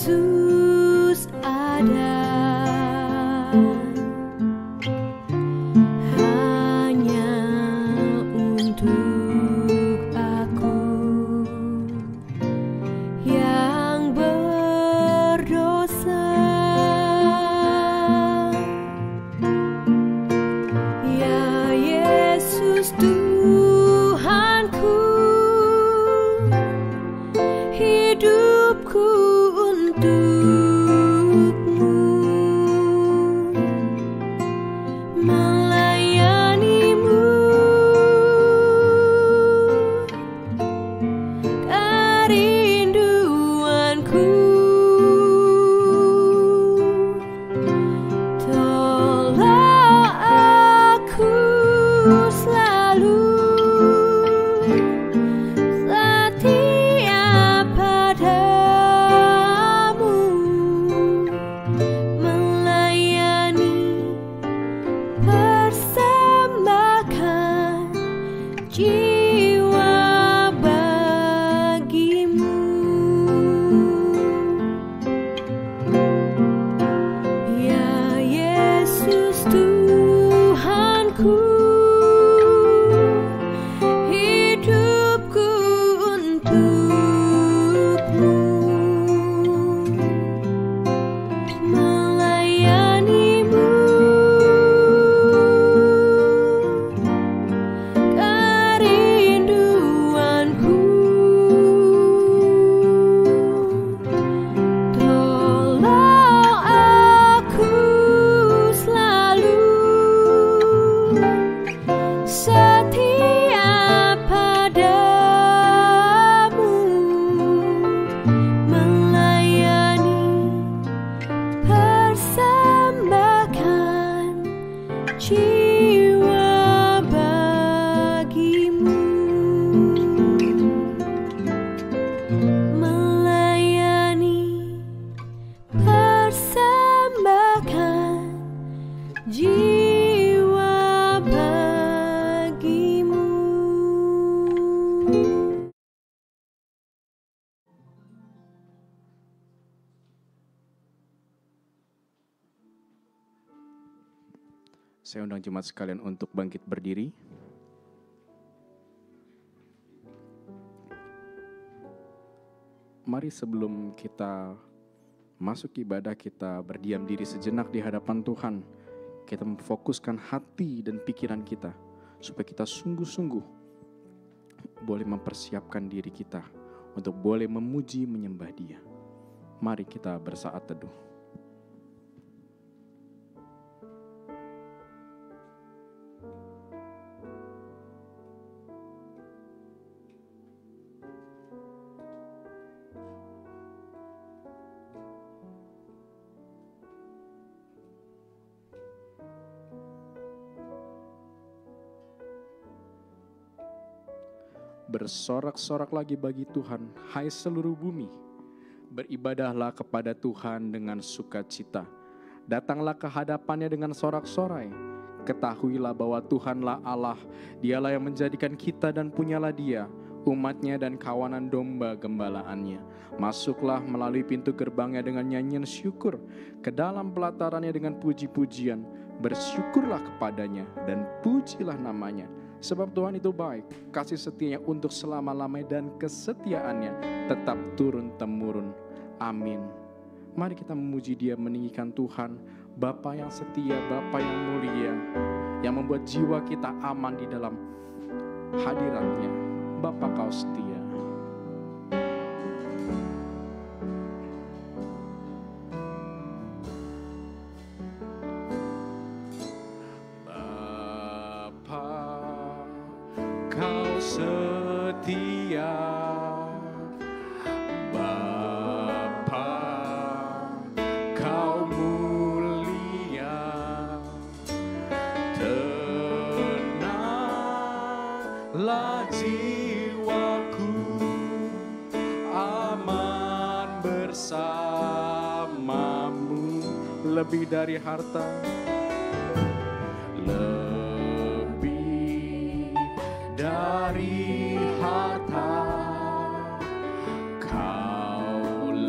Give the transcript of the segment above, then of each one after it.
Yesus ada, hanya untuk aku yang berdosa. Ya Yesus Tuhanku, hidupku untukmu, melayanimu, kerinduanku. Tolong aku selalu setia padamu, melayani, persembahkan jiwa bagimu. Ya Yesus Tuhanku, hidupku untukmu, melayanimu, kerinduanku. Tolong aku selalu setia padamu, melayani, persembahkan jiwa bagimu, melayani, persembahkan jiwa bagimu. Saya undang jemaat sekalian untuk bangkit berdiri. Mari sebelum kita masuk ibadah, kita berdiam diri sejenak di hadapan Tuhan. Kita memfokuskan hati dan pikiran kita supaya kita sungguh-sungguh boleh mempersiapkan diri kita untuk boleh memuji menyembah Dia. Mari kita bersaat teduh. Bersorak-sorak lagi bagi Tuhan, hai seluruh bumi. Beribadahlah kepada Tuhan dengan sukacita. Datanglah ke hadapannya dengan sorak-sorai. Ketahuilah bahwa Tuhanlah Allah, Dialah yang menjadikan kita dan punyalah Dia, umatnya dan kawanan domba gembalaannya. Masuklah melalui pintu gerbangnya dengan nyanyian syukur, ke dalam pelatarannya dengan puji-pujian. Bersyukurlah kepadanya dan pujilah namanya. Sebab Tuhan itu baik, kasih setianya untuk selama-lamanya dan kesetiaannya tetap turun-temurun. Amin. Mari kita memuji Dia, meninggikan Tuhan, Bapa yang setia, Bapa yang mulia, yang membuat jiwa kita aman di dalam hadirat-Nya. Bapa, Kau setia. Setia Bapa, Kau mulia, tenanglah jiwaku, aman bersamamu, lebih dari harta, dari harta, Kaulah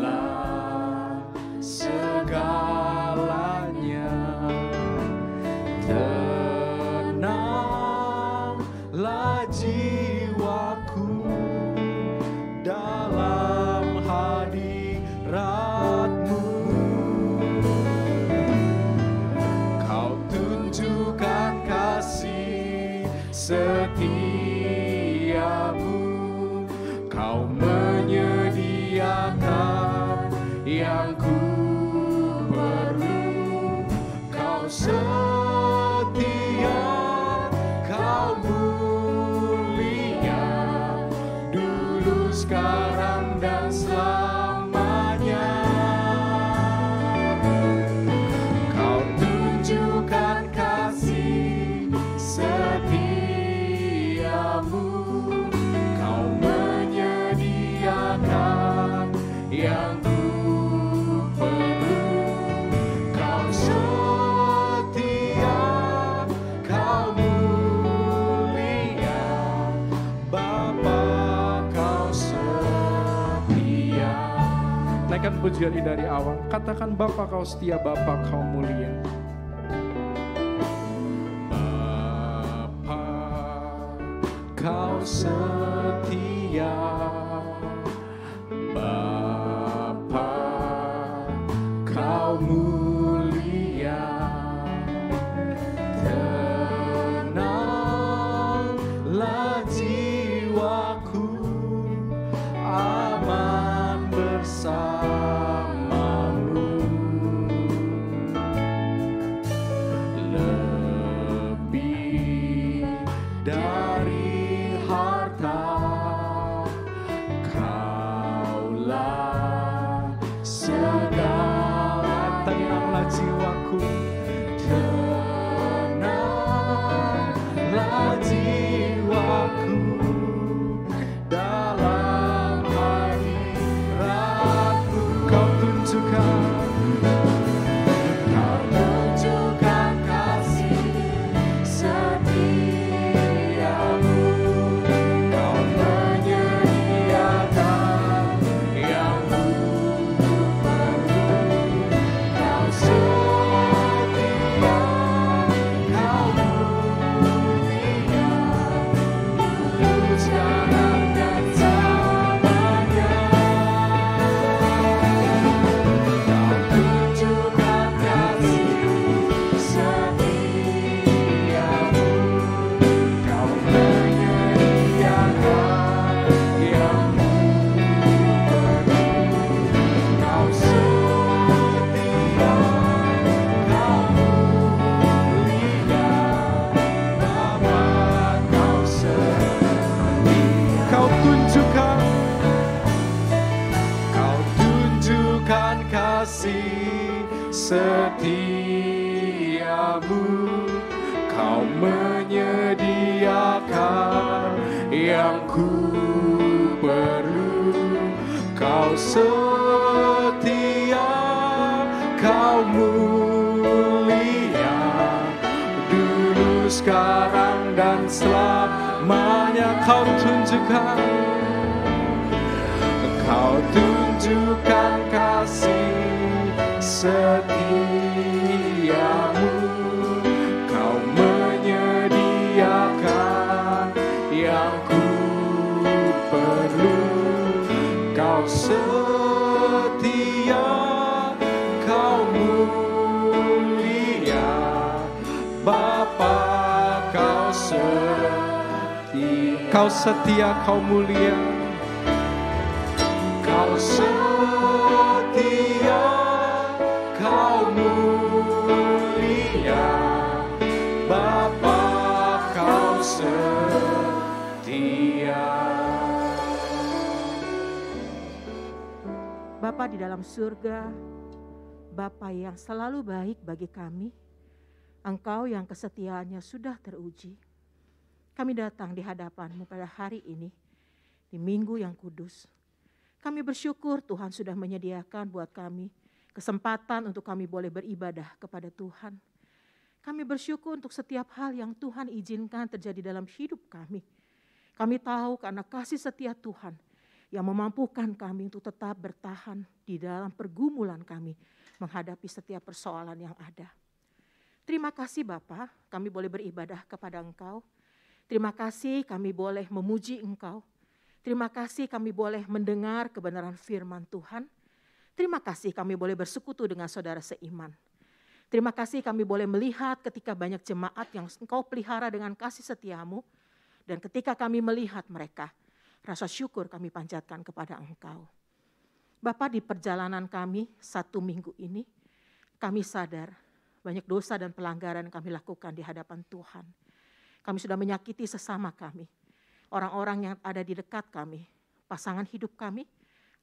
setia, kau mulia, dulu, sekarang, dan selamanya. Kau tunjukkan kasih setiamu, kau menyediakan yang ku perlu. Kau setia, kau mulia, Bapa, kau setia. Naikkan pujian ini dari awal. Katakan, Bapa kau setia, Bapa kau mulia. Bapa kau setia, Bapa kau mulia. Tenanglah jiwaku, aman bersamamu. Lebih dari harta, Kaulah segala. Tenanglah jiwaku, tenanglah jiwaku dalam hadiratmu. Kau tunjukkan kasih setiamu, kau menyediakan yang ku perlu. Kau setia, kau mulia, dulu, sekarang, dan selamanya. Kau tunjukkan kasih setiamu, kau menyediakan yang ku perlu. Kau setia, kau mulia, Bapa kau setia. Kau tunjukkan kasih setiamu, kau menyediakan yang ku perlu. Kau setia, kau mulia, dulu, sekarang, dan selamanya. Kau tunjukkan kasih setiamu, kau menyediakan yang ku perlu. Kau setia, kau mulia, Bapa kau setia. Kau setia, kau mulia, kau setia, kau mulia, Bapa kau setia. Bapa di dalam surga, Bapa yang selalu baik bagi kami, Engkau yang kesetiaannya sudah teruji. Kami datang di hadapan-Mu pada hari ini, di minggu yang kudus. Kami bersyukur Tuhan sudah menyediakan buat kami kesempatan untuk kami boleh beribadah kepada Tuhan. Kami bersyukur untuk setiap hal yang Tuhan izinkan terjadi dalam hidup kami. Kami tahu karena kasih setia Tuhan yang memampukan kami untuk tetap bertahan di dalam pergumulan kami menghadapi setiap persoalan yang ada. Terima kasih Bapa, kami boleh beribadah kepada Engkau. Terima kasih kami boleh memuji Engkau. Terima kasih kami boleh mendengar kebenaran firman Tuhan. Terima kasih kami boleh bersekutu dengan saudara seiman. Terima kasih kami boleh melihat ketika banyak jemaat yang Engkau pelihara dengan kasih setiamu. Dan ketika kami melihat mereka, rasa syukur kami panjatkan kepada Engkau. Bapa, di perjalanan kami 1 minggu ini, kami sadar banyak dosa dan pelanggaran yang kami lakukan di hadapan Tuhan. Kami sudah menyakiti sesama kami, orang-orang yang ada di dekat kami, pasangan hidup kami,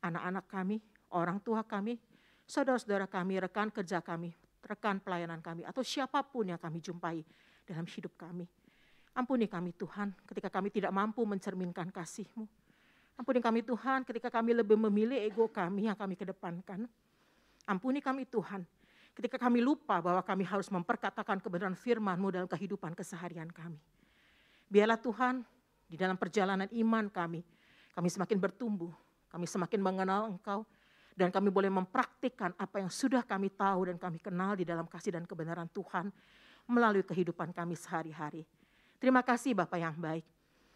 anak-anak kami, orang tua kami, saudara-saudara kami, rekan kerja kami, rekan pelayanan kami, atau siapapun yang kami jumpai dalam hidup kami. Ampuni kami Tuhan ketika kami tidak mampu mencerminkan kasih-Mu. Ampuni kami Tuhan ketika kami lebih memilih ego kami yang kami kedepankan. Ampuni kami Tuhan ketika kami lupa bahwa kami harus memperkatakan kebenaran firman-Mu dalam kehidupan keseharian kami. Biarlah Tuhan di dalam perjalanan iman kami semakin bertumbuh, kami semakin mengenal Engkau, dan kami boleh mempraktikkan apa yang sudah kami tahu dan kami kenal di dalam kasih dan kebenaran Tuhan melalui kehidupan kami sehari-hari. Terima kasih Bapa yang baik.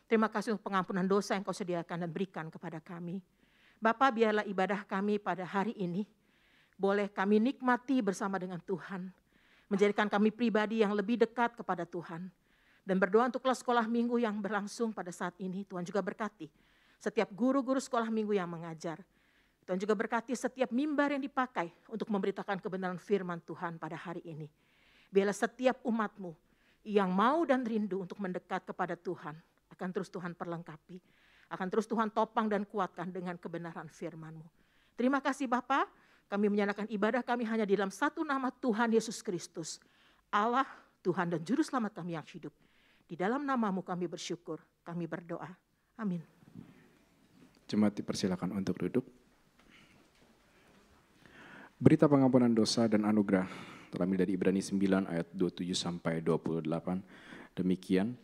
Terima kasih untuk pengampunan dosa yang Kau sediakan dan berikan kepada kami. Bapa, biarlah ibadah kami pada hari ini boleh kami nikmati bersama dengan Tuhan, menjadikan kami pribadi yang lebih dekat kepada Tuhan. Dan berdoa untuk kelas sekolah minggu yang berlangsung pada saat ini, Tuhan juga berkati setiap guru-guru sekolah minggu yang mengajar. Tuhan juga berkati setiap mimbar yang dipakai untuk memberitakan kebenaran firman Tuhan pada hari ini. Biarlah setiap umat-Mu yang mau dan rindu untuk mendekat kepada Tuhan, akan terus Tuhan perlengkapi, akan terus Tuhan topang dan kuatkan dengan kebenaran firman-Mu. Terima kasih Bapa. Kami menyatakan ibadah kami hanya di dalam satu nama Tuhan Yesus Kristus, Allah, Tuhan dan Juru Selamat kami yang hidup. Di dalam nama-Mu kami bersyukur, kami berdoa. Amin. Jemaat dipersilakan untuk duduk. Berita pengampunan dosa dan anugerah terambil dari Ibrani 9 ayat 27 sampai 28. Demikian.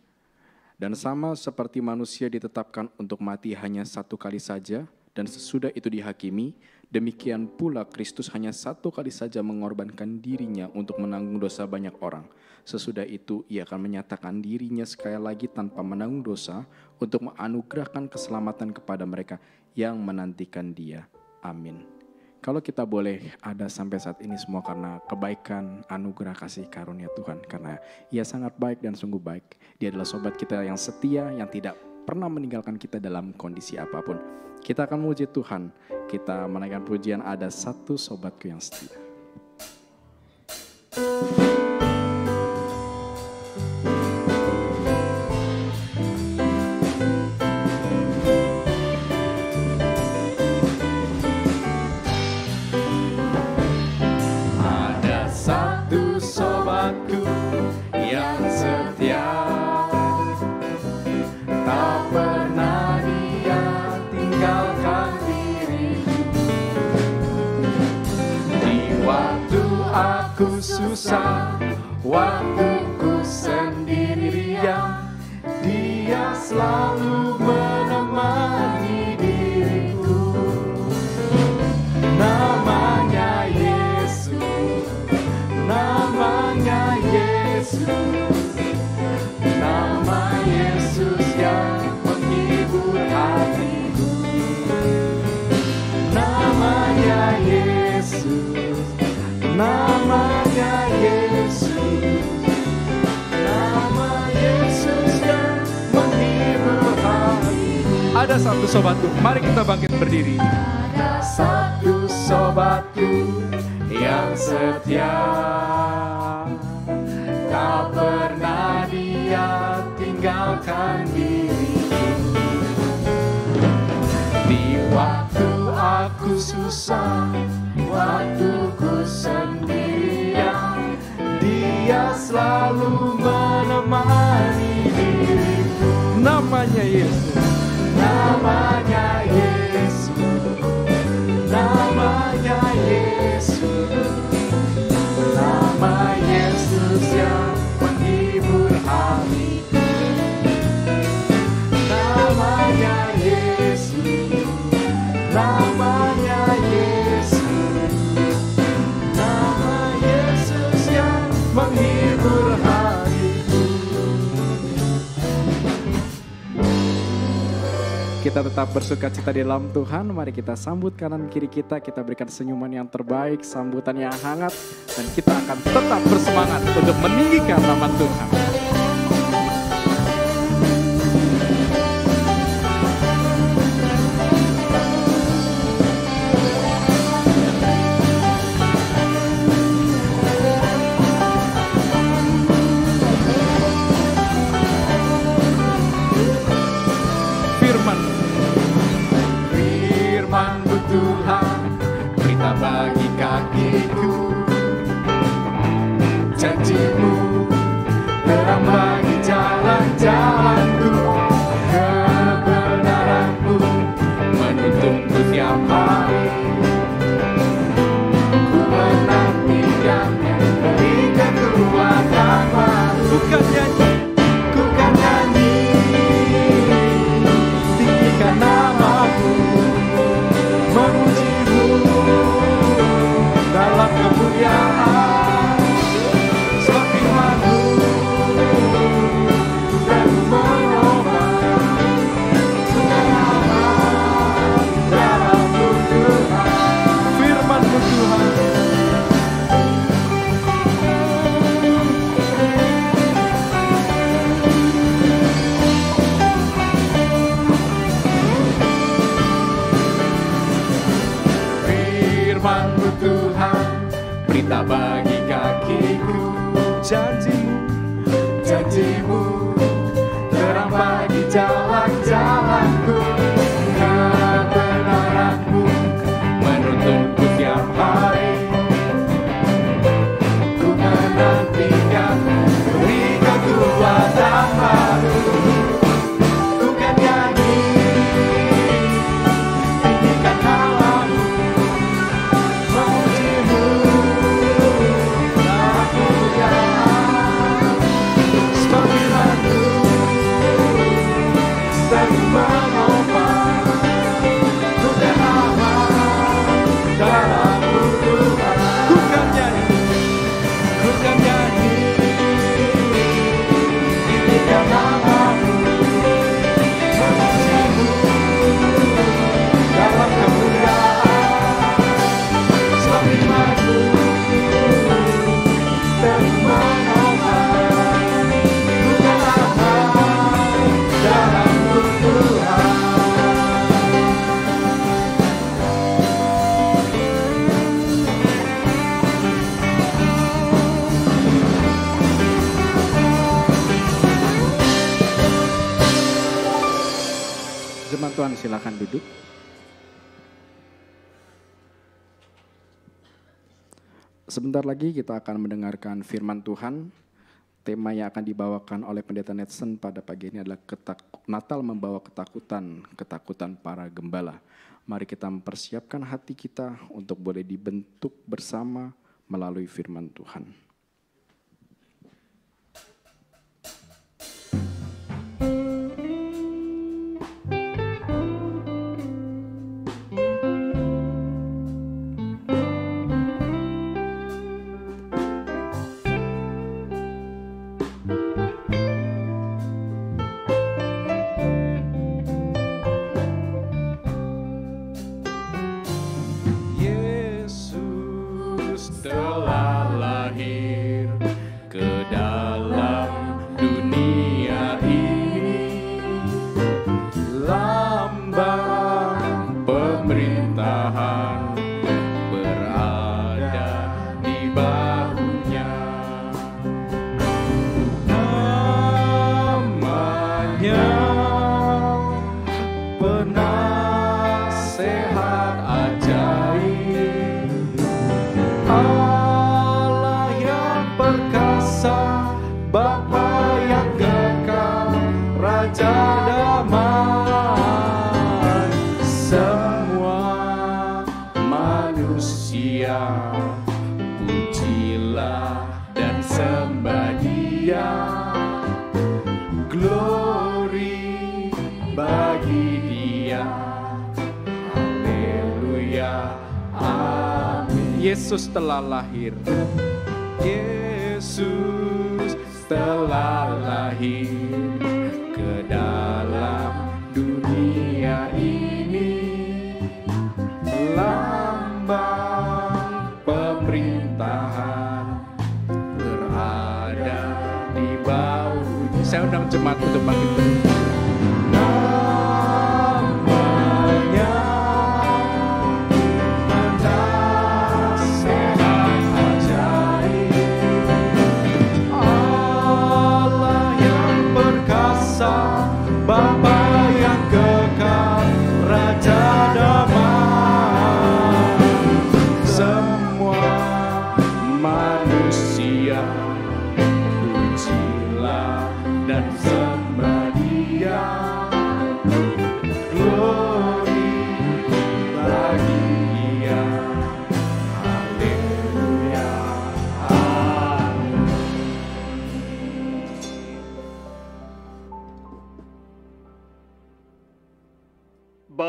Dan sama seperti manusia ditetapkan untuk mati hanya satu kali saja, dan sesudah itu dihakimi, demikian pula Kristus hanya satu kali saja mengorbankan dirinya untuk menanggung dosa banyak orang. Sesudah itu ia akan menyatakan dirinya sekali lagi tanpa menanggung dosa untuk menganugerahkan keselamatan kepada mereka yang menantikan Dia. Amin. Kalau kita boleh ada sampai saat ini semua karena kebaikan, anugerah, kasih karunia Tuhan. Karena Ia sangat baik dan sungguh baik. Dia adalah sobat kita yang setia, yang tidak pernah meninggalkan kita dalam kondisi apapun. Kita akan memuji Tuhan. Kita menaikkan pujian Ada Satu Sobatku Yang Setia. Susah, waktuku sendirian, Dia selalu menemani diriku. Namanya Yesus, namanya Yesus, nama Yesus yang menghibur hatiku. Namanya Yesus, namanya Yesus, nama Yesus yang menghibur hatiku. Ada satu sobatku, mari kita bangkit berdiri. Ada satu sobatku yang setia, tak pernah Dia tinggalkan diriku. Di waktu aku susah, waktuku sendirian, Dia selalu menemani diriku. Namanya Yesus, namanya Yesus, namanya Yesus, nama Yesus yang menghibur hatiku. Namanya Yesus, namanya Yesus, nama Yesus yang menghibur hatiku. Kita tetap bersukacita di dalam Tuhan. Mari kita sambut kanan kiri kita berikan senyuman yang terbaik, sambutan yang hangat, dan kita akan tetap bersemangat untuk meninggikan nama Tuhan. janjimu terang bagi jalan-jalanku, kebenaranmu menuntunku tiap hari. Ku menantikannya beri kekuatan baru. Ku kan nyanyi, tinggikan namamu, memujimu dalam kemuliaan. Sebab firman-Mu dan menopang kebenaran dalam-Mu Tuhan. Firman-Mu Tuhan. Firman-Mu Tuhan, berita bagi kakiku. Janjimu terang bagi jalan-jalanku, kebenaranmu menuntunku tiap hari. Ku menantikan beri kekuatan baru. Ku kan nyanyi, tinggikan namamu, memujimu dalam kemuliaan. Sebab firman-Mu selalu menopang kebenaran dalam-Mu Tuhan. Ku kan nyanyi, tinggikan namamu, memujimu dalam kemuliaan. Sebab firman-Mu selalu menopang kebenaran dalam-Mu Tuhan. Jemaat Tuhan, silakan duduk. Sebentar lagi kita akan mendengarkan firman Tuhan. Tema yang akan dibawakan oleh Pendeta Netson pada pagi ini adalah Natal membawa ketakutan, ketakutan para gembala. Mari kita mempersiapkan hati kita untuk boleh dibentuk bersama melalui firman Tuhan. Yesus telah lahir ke dalam dunia ini, lambang pemerintahan berada di bahunya. Namanya penasehat ajaib, Allah yang perkasa, Bapa yang kekal, Raja damai. Semua manusia pujilah dan sembah Dia, glory bagi Dia. Haleluya, amin. Yesus telah lahir. Yesus telah lahir ke dalam dunia ini, lambang pemerintahan berada di baunya. Saya undang jemaat untuk bangkit berdiri. Namanya penasehat ajaib, Allah yang perkasa, Bapa yang kekal, Raja damai. Semua manusia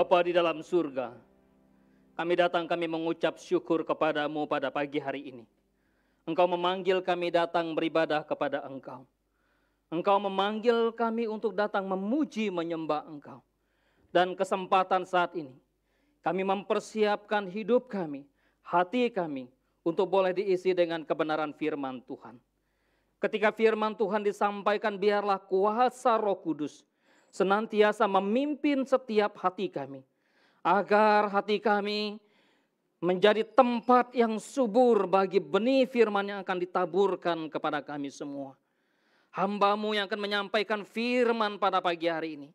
Bapa di dalam surga, kami datang, kami mengucap syukur kepadamu pada pagi hari ini. Engkau memanggil kami datang beribadah kepada Engkau. Engkau memanggil kami untuk datang memuji menyembah Engkau. Dan kesempatan saat ini, kami mempersiapkan hidup kami, hati kami, untuk boleh diisi dengan kebenaran firman Tuhan. Ketika firman Tuhan disampaikan, biarlah kuasa Roh Kudus senantiasa memimpin setiap hati kami. Agar hati kami menjadi tempat yang subur bagi benih firman yang akan ditaburkan kepada kami semua. Hamba-Mu yang akan menyampaikan firman pada pagi hari ini.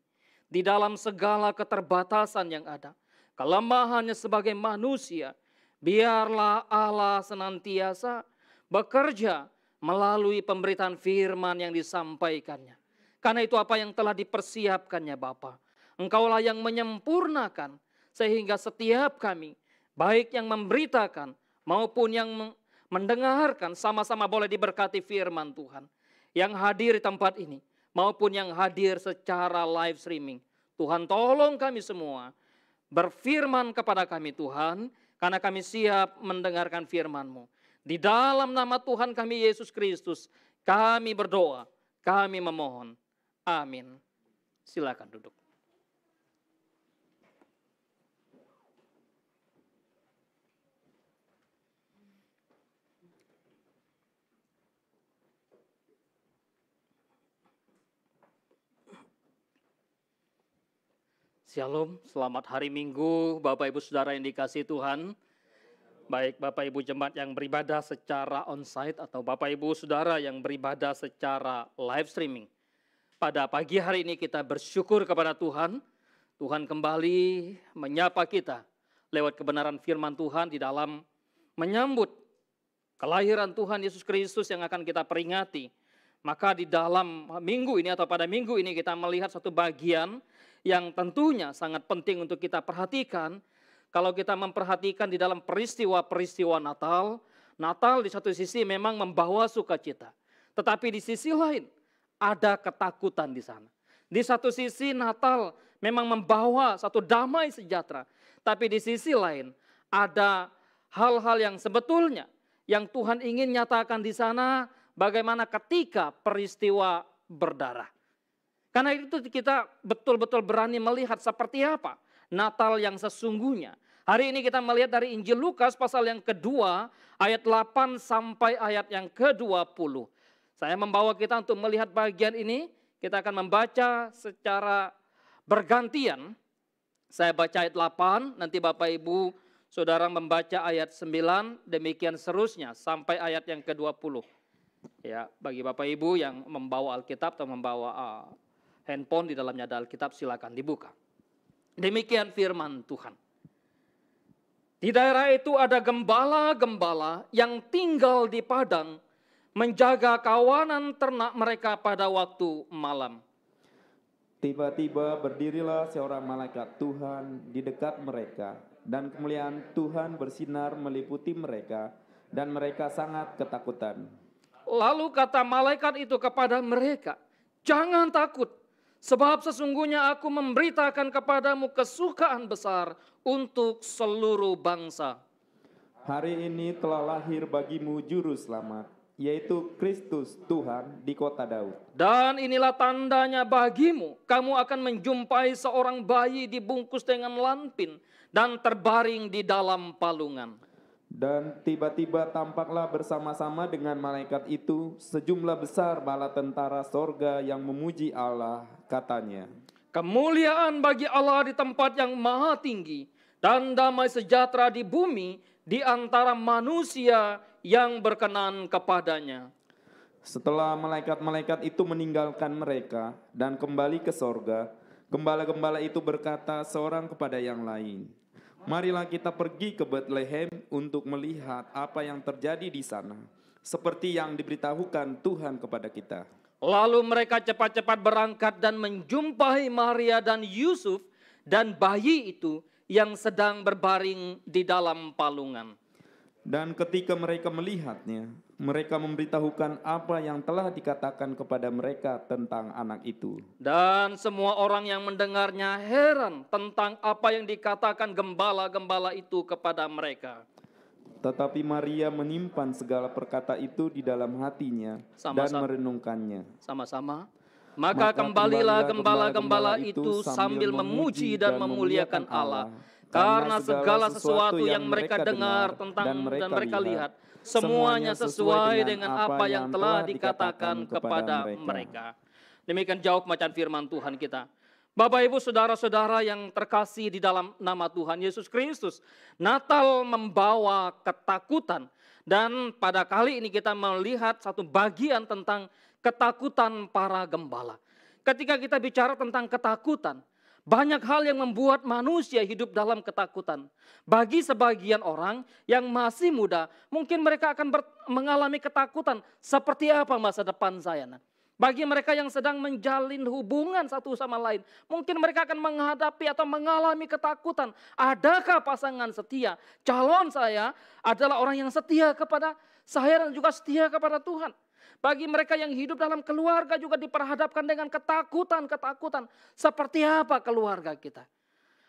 Di dalam segala keterbatasan yang ada, kelemahannya sebagai manusia, biarlah Allah senantiasa bekerja melalui pemberitaan firman yang disampaikannya. Karena itu apa yang telah dipersiapkannya Bapa. Engkaulah yang menyempurnakan sehingga setiap kami, baik yang memberitakan maupun yang mendengarkan, sama-sama boleh diberkati firman Tuhan. Yang hadir di tempat ini maupun yang hadir secara live streaming. Tuhan tolong kami semua berfirman kepada kami Tuhan, karena kami siap mendengarkan firman-Mu. Di dalam nama Tuhan kami Yesus Kristus, kami berdoa, kami memohon. Amin. Silakan duduk. Shalom, selamat hari Minggu Bapak Ibu Saudara yang dikasihi Tuhan. Baik Bapak Ibu jemaat yang beribadah secara onsite atau Bapak Ibu Saudara yang beribadah secara live streaming. Pada pagi hari ini kita bersyukur kepada Tuhan. Tuhan kembali menyapa kita lewat kebenaran firman Tuhan di dalam menyambut kelahiran Tuhan Yesus Kristus yang akan kita peringati. Maka di dalam minggu ini atau pada minggu ini kita melihat satu bagian yang tentunya sangat penting untuk kita perhatikan. Kalau kita memperhatikan di dalam peristiwa-peristiwa Natal, Natal di satu sisi memang membawa sukacita. Tetapi di sisi lain ada ketakutan di sana. Di satu sisi Natal memang membawa satu damai sejahtera. Tapi di sisi lain ada hal-hal yang sebetulnya yang Tuhan ingin nyatakan di sana, bagaimana ketika peristiwa berdarah. Karena itu kita betul-betul berani melihat seperti apa Natal yang sesungguhnya. Hari ini kita melihat dari Injil Lukas pasal yang kedua ayat 8 sampai ayat yang ke-20. Saya membawa kita untuk melihat bagian ini. Kita akan membaca secara bergantian. Saya baca ayat 8, nanti Bapak Ibu Saudara membaca ayat 9, demikian seterusnya sampai ayat yang ke-20. Ya, bagi Bapak Ibu yang membawa Alkitab atau membawa handphone di dalamnya ada Alkitab, silakan dibuka. Demikian firman Tuhan. Di daerah itu ada gembala-gembala yang tinggal di padang, menjaga kawanan ternak mereka pada waktu malam. Tiba-tiba berdirilah seorang malaikat Tuhan di dekat mereka, dan kemuliaan Tuhan bersinar meliputi mereka, dan mereka sangat ketakutan. Lalu kata malaikat itu kepada mereka, "Jangan takut, sebab sesungguhnya aku memberitakan kepadamu kesukaan besar untuk seluruh bangsa. Hari ini telah lahir bagimu juru selamat, yaitu Kristus Tuhan di kota Daud. Dan inilah tandanya bagimu, kamu akan menjumpai seorang bayi dibungkus dengan lampin dan terbaring di dalam palungan." Dan tiba-tiba tampaklah bersama-sama dengan malaikat itu sejumlah besar bala tentara sorga yang memuji Allah, katanya, "Kemuliaan bagi Allah di tempat yang maha tinggi, dan damai sejahtera di bumi di antara manusia yang berkenan kepadanya." Setelah malaikat-malaikat itu meninggalkan mereka dan kembali ke sorga, gembala-gembala itu berkata seorang kepada yang lain, "Marilah kita pergi ke Betlehem untuk melihat apa yang terjadi di sana, seperti yang diberitahukan Tuhan kepada kita." Lalu mereka cepat-cepat berangkat dan menjumpai Maria dan Yusuf dan bayi itu yang sedang berbaring di dalam palungan. Dan ketika mereka melihatnya, mereka memberitahukan apa yang telah dikatakan kepada mereka tentang anak itu. Dan semua orang yang mendengarnya heran tentang apa yang dikatakan gembala-gembala itu kepada mereka. Tetapi Maria menyimpan segala perkata itu di dalam hatinya dan Sama-sama. merenungkannya. Sama-sama. Maka kembalilah gembala-gembala itu sambil memuji dan memuliakan Allah. Karena segala sesuatu yang mereka dengar tentang dan mereka lihat, semuanya sesuai dengan apa yang telah dikatakan kepada mereka. Demikian jauh pembacaan firman Tuhan kita. Bapak Ibu saudara-saudara yang terkasih di dalam nama Tuhan Yesus Kristus, Natal membawa ketakutan. Dan pada kali ini kita melihat satu bagian tentang ketakutan para gembala. Ketika kita bicara tentang ketakutan, banyak hal yang membuat manusia hidup dalam ketakutan. Bagi sebagian orang yang masih muda, mungkin mereka akan mengalami ketakutan. Seperti apa masa depan saya? Bagi mereka yang sedang menjalin hubungan satu sama lain, mungkin mereka akan menghadapi atau mengalami ketakutan. Adakah pasangan setia? Calon saya adalah orang yang setia kepada saya dan juga setia kepada Tuhan. Bagi mereka yang hidup dalam keluarga juga diperhadapkan dengan ketakutan-ketakutan. Seperti apa keluarga kita?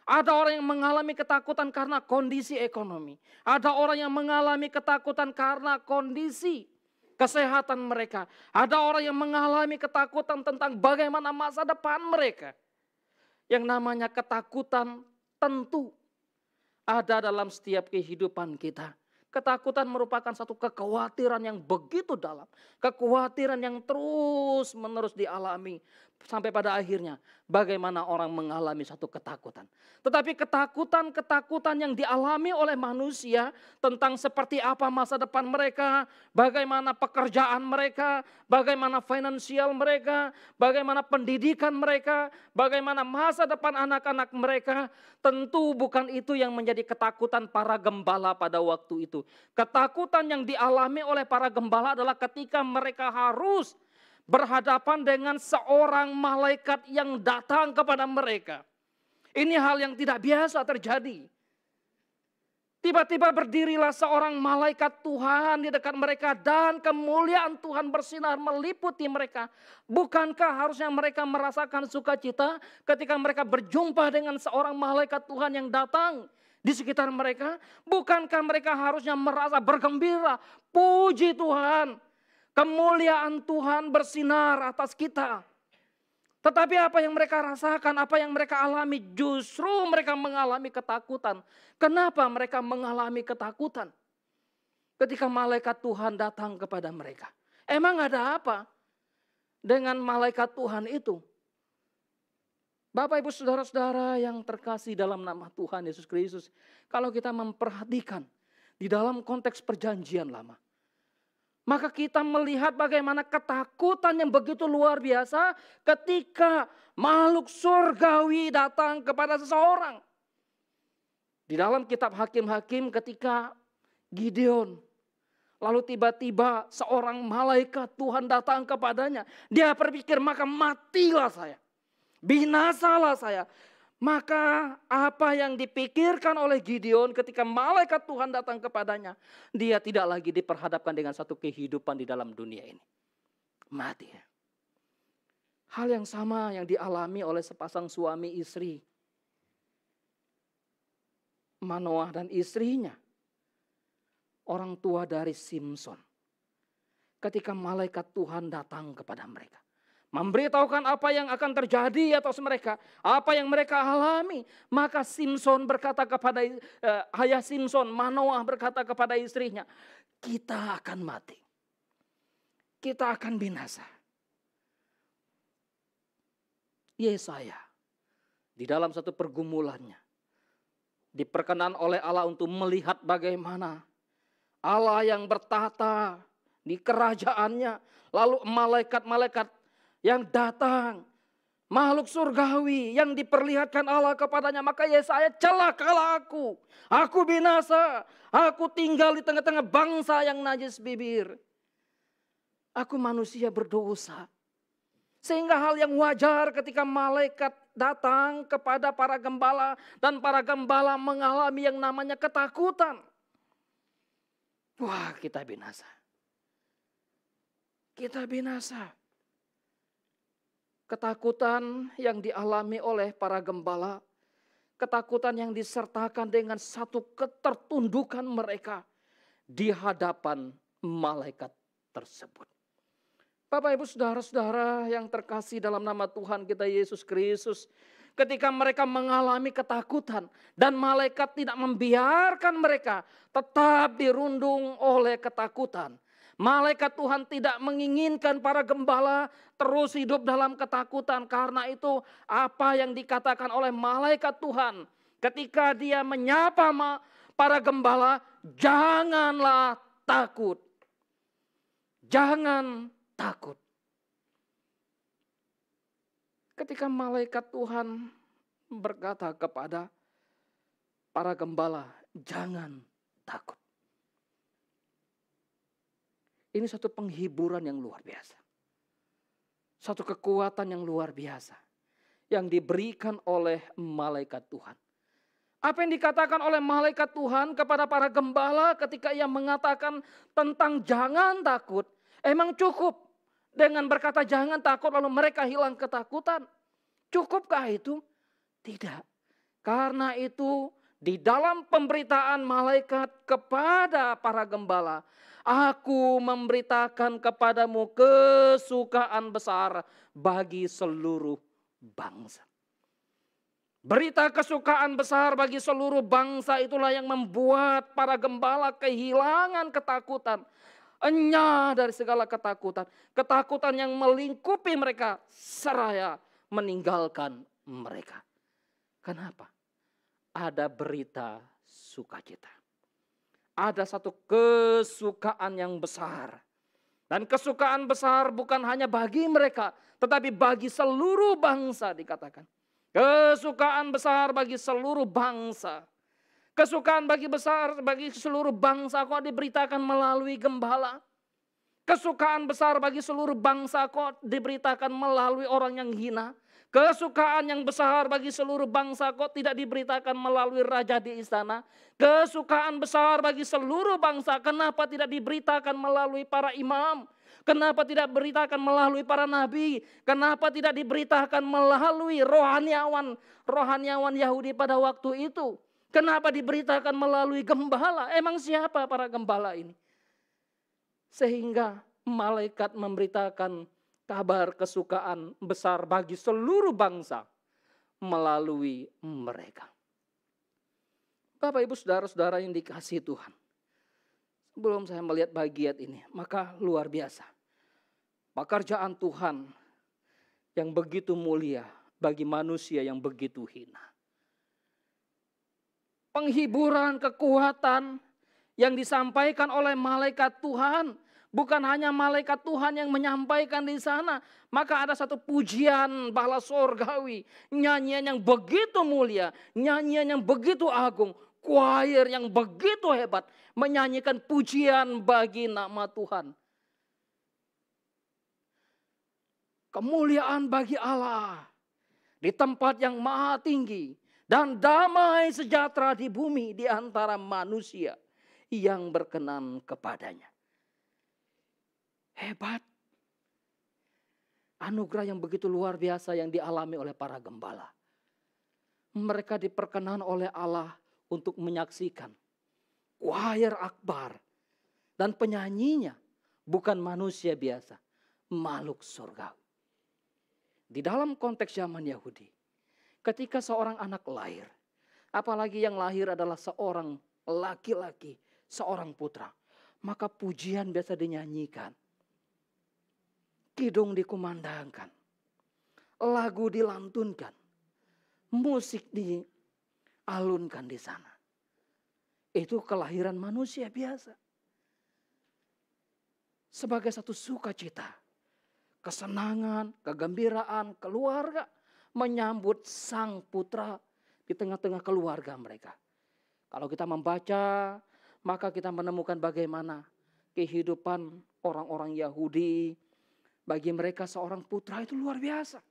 Ada orang yang mengalami ketakutan karena kondisi ekonomi. Ada orang yang mengalami ketakutan karena kondisi kesehatan mereka. Ada orang yang mengalami ketakutan tentang bagaimana masa depan mereka. Yang namanya ketakutan tentu ada dalam setiap kehidupan kita. Ketakutan merupakan satu kekhawatiran yang begitu dalam. Kekhawatiran yang terus menerus dialami. Sampai pada akhirnya bagaimana orang mengalami satu ketakutan. Tetapi ketakutan-ketakutan yang dialami oleh manusia tentang seperti apa masa depan mereka, bagaimana pekerjaan mereka, bagaimana finansial mereka, bagaimana pendidikan mereka, bagaimana masa depan anak-anak mereka, tentu bukan itu yang menjadi ketakutan para gembala pada waktu itu. Ketakutan yang dialami oleh para gembala adalah ketika mereka harus berhadapan dengan seorang malaikat yang datang kepada mereka. Ini hal yang tidak biasa terjadi. Tiba-tiba berdirilah seorang malaikat Tuhan di dekat mereka dan kemuliaan Tuhan bersinar meliputi mereka. Bukankah harusnya mereka merasakan sukacita ketika mereka berjumpa dengan seorang malaikat Tuhan yang datang di sekitar mereka? Bukankah mereka harusnya merasa bergembira? Puji Tuhan. Kemuliaan Tuhan bersinar atas kita. Tetapi apa yang mereka rasakan, apa yang mereka alami, justru mereka mengalami ketakutan. Kenapa mereka mengalami ketakutan? Ketika malaikat Tuhan datang kepada mereka. Emang ada apa dengan malaikat Tuhan itu? Bapak Ibu saudara-saudara yang terkasih dalam nama Tuhan Yesus Kristus. Kalau kita memperhatikan di dalam konteks perjanjian lama. Maka kita melihat bagaimana ketakutan yang begitu luar biasa ketika makhluk surgawi datang kepada seseorang. Di dalam kitab Hakim-Hakim ketika Gideon, lalu tiba-tiba seorang malaikat Tuhan datang kepadanya. Dia berpikir maka matilah saya, binasalah saya. Maka apa yang dipikirkan oleh Gideon ketika malaikat Tuhan datang kepadanya. Dia tidak lagi diperhadapkan dengan satu kehidupan di dalam dunia ini. Mati. Hal yang sama yang dialami oleh sepasang suami istri. Manoah dan istrinya. Orang tua dari Simson. Ketika malaikat Tuhan datang kepada mereka. Memberitahukan apa yang akan terjadi atas mereka. Apa yang mereka alami. Maka Simson berkata kepada ayah Simson, Manoah berkata kepada istrinya. Kita akan mati. Kita akan binasa. Yesaya. Di dalam satu pergumulannya. Diperkenan oleh Allah untuk melihat bagaimana. Allah yang bertata di kerajaannya. Lalu malaikat-malaikat yang datang, makhluk surgawi yang diperlihatkan Allah kepadanya. Maka Yesaya, celakalah aku binasa, aku tinggal di tengah-tengah bangsa yang najis bibir. Aku manusia berdosa. Sehingga hal yang wajar ketika malaikat datang kepada para gembala dan para gembala mengalami yang namanya ketakutan. Wah, kita binasa. Kita binasa. Ketakutan yang dialami oleh para gembala, ketakutan yang disertakan dengan satu ketertundukan mereka di hadapan malaikat tersebut. Bapak, Ibu, saudara-saudara yang terkasih dalam nama Tuhan kita Yesus Kristus, ketika mereka mengalami ketakutan dan malaikat tidak membiarkan mereka tetap dirundung oleh ketakutan. Malaikat Tuhan tidak menginginkan para gembala terus hidup dalam ketakutan. Karena itu apa yang dikatakan oleh malaikat Tuhan ketika dia menyapa para gembala, janganlah takut. Jangan takut. Ketika malaikat Tuhan berkata kepada para gembala, jangan takut. Ini satu penghiburan yang luar biasa. Satu kekuatan yang luar biasa. Yang diberikan oleh malaikat Tuhan. Apa yang dikatakan oleh malaikat Tuhan kepada para gembala ketika ia mengatakan tentang jangan takut. Emang cukup dengan berkata jangan takut lalu mereka hilang ketakutan? Cukupkah itu? Tidak. Karena itu di dalam pemberitaan malaikat kepada para gembala, aku memberitakan kepadamu kesukaan besar bagi seluruh bangsa. Berita kesukaan besar bagi seluruh bangsa itulah yang membuat para gembala kehilangan ketakutan. Enyah dari segala ketakutan. Ketakutan yang melingkupi mereka seraya meninggalkan mereka. Kenapa? Ada berita sukacita. Ada satu kesukaan yang besar. Dan kesukaan besar bukan hanya bagi mereka, tetapi bagi seluruh bangsa dikatakan. Kesukaan besar bagi seluruh bangsa. Kesukaan bagi seluruh bangsa kok diberitakan melalui gembala. Kesukaan besar bagi seluruh bangsa kok diberitakan melalui orang yang hina. Kesukaan yang besar bagi seluruh bangsa kok tidak diberitakan melalui raja di istana. Kesukaan besar bagi seluruh bangsa kenapa tidak diberitakan melalui para imam? Kenapa tidak diberitakan melalui para nabi? Kenapa tidak diberitakan melalui rohaniawan Yahudi pada waktu itu? Kenapa diberitakan melalui gembala? Emang siapa para gembala ini? Sehingga malaikat memberitakan kabar kesukaan besar bagi seluruh bangsa melalui mereka. Bapak, Ibu, saudara-saudara yang dikasihi Tuhan. Sebelum saya melihat bagian ini, maka luar biasa. Pekerjaan Tuhan yang begitu mulia bagi manusia yang begitu hina. Penghiburan, kekuatan yang disampaikan oleh malaikat Tuhan. Bukan hanya malaikat Tuhan yang menyampaikan di sana. Maka ada satu pujian bala sorgawi. Nyanyian yang begitu mulia. Nyanyian yang begitu agung. Choir yang begitu hebat. Menyanyikan pujian bagi nama Tuhan. Kemuliaan bagi Allah. Di tempat yang maha tinggi. Dan damai sejahtera di bumi di antara manusia yang berkenan kepadanya. Hebat. Anugerah yang begitu luar biasa yang dialami oleh para gembala. Mereka diperkenan oleh Allah untuk menyaksikan choir akbar. Dan penyanyinya bukan manusia biasa, makhluk surgawi. Di dalam konteks zaman Yahudi, ketika seorang anak lahir, apalagi yang lahir adalah seorang laki-laki, seorang putra, maka pujian biasa dinyanyikan. Kidung dikumandangkan, lagu dilantunkan, musik dialunkan di sana. Itu kelahiran manusia biasa. Sebagai satu sukacita, kesenangan, kegembiraan, keluarga menyambut sang putra di tengah-tengah keluarga mereka. Kalau kita membaca, maka kita menemukan bagaimana kehidupan orang-orang Yahudi. Bagi mereka seorang putra itu luar biasa.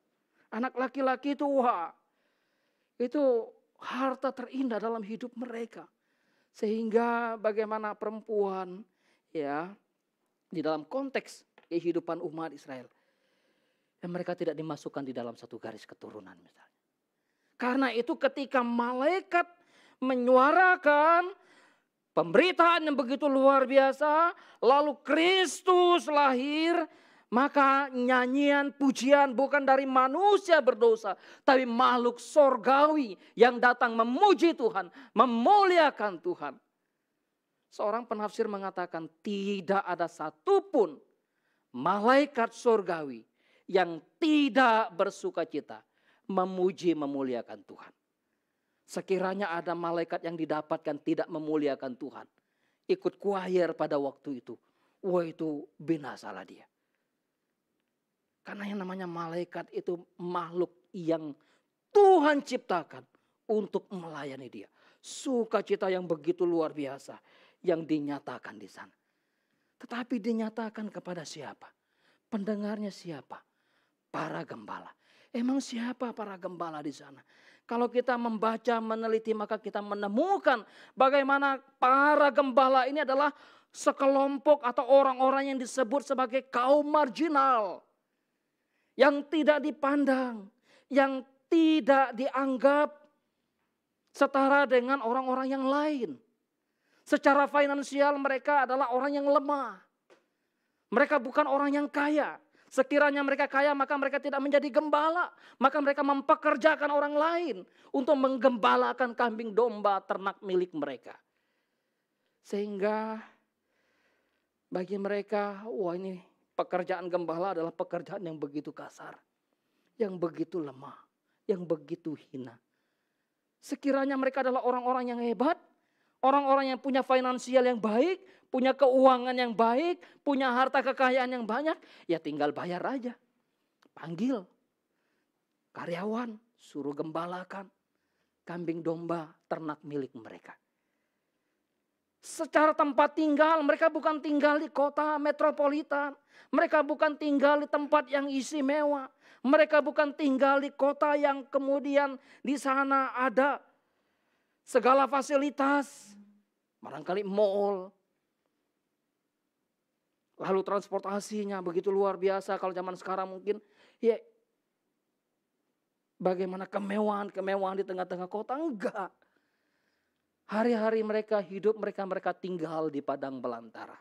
Anak laki-laki itu wah. Itu harta terindah dalam hidup mereka. Sehingga bagaimana perempuan ya, di dalam konteks kehidupan umat Israel, dan mereka tidak dimasukkan di dalam satu garis keturunan misalnya. Karena itu ketika malaikat menyuarakan pemberitaan yang begitu luar biasa, lalu Kristus lahir, maka nyanyian pujian bukan dari manusia berdosa, tapi makhluk sorgawi yang datang memuji Tuhan, memuliakan Tuhan. Seorang penafsir mengatakan tidak ada satupun malaikat sorgawi yang tidak bersukacita memuji memuliakan Tuhan. Sekiranya ada malaikat yang didapatkan tidak memuliakan Tuhan, ikut choir pada waktu itu, wah itu binasalah dia. Karena yang namanya malaikat itu makhluk yang Tuhan ciptakan untuk melayani dia. Sukacita yang begitu luar biasa yang dinyatakan di sana. Tetapi dinyatakan kepada siapa? Pendengarnya siapa? Para gembala. Emang siapa para gembala di sana? Kalau kita membaca, meneliti, maka kita menemukan bagaimana para gembala ini adalah sekelompok atau orang-orang yang disebut sebagai kaum marginal. Yang tidak dipandang, yang tidak dianggap setara dengan orang-orang yang lain. Secara finansial mereka adalah orang yang lemah. Mereka bukan orang yang kaya. Sekiranya mereka kaya maka mereka tidak menjadi gembala. Maka mereka mempekerjakan orang lain untuk menggembalakan kambing domba ternak milik mereka. Sehingga bagi mereka, wah ini pekerjaan gembala adalah pekerjaan yang begitu kasar. Yang begitu lemah. Yang begitu hina. Sekiranya mereka adalah orang-orang yang hebat. Orang-orang yang punya finansial yang baik, punya keuangan yang baik, punya harta kekayaan yang banyak, ya tinggal bayar aja. Panggil karyawan, suruh gembalakan kambing domba ternak milik mereka. Secara tempat tinggal, mereka bukan tinggal di kota metropolitan. Mereka bukan tinggal di tempat yang istimewa. Mereka bukan tinggal di kota yang kemudian di sana ada segala fasilitas, barangkali mall. Lalu transportasinya begitu luar biasa. Kalau zaman sekarang mungkin ya bagaimana kemewahan di tengah-tengah kota. Enggak. Hari-hari mereka hidup, mereka tinggal di padang belantara.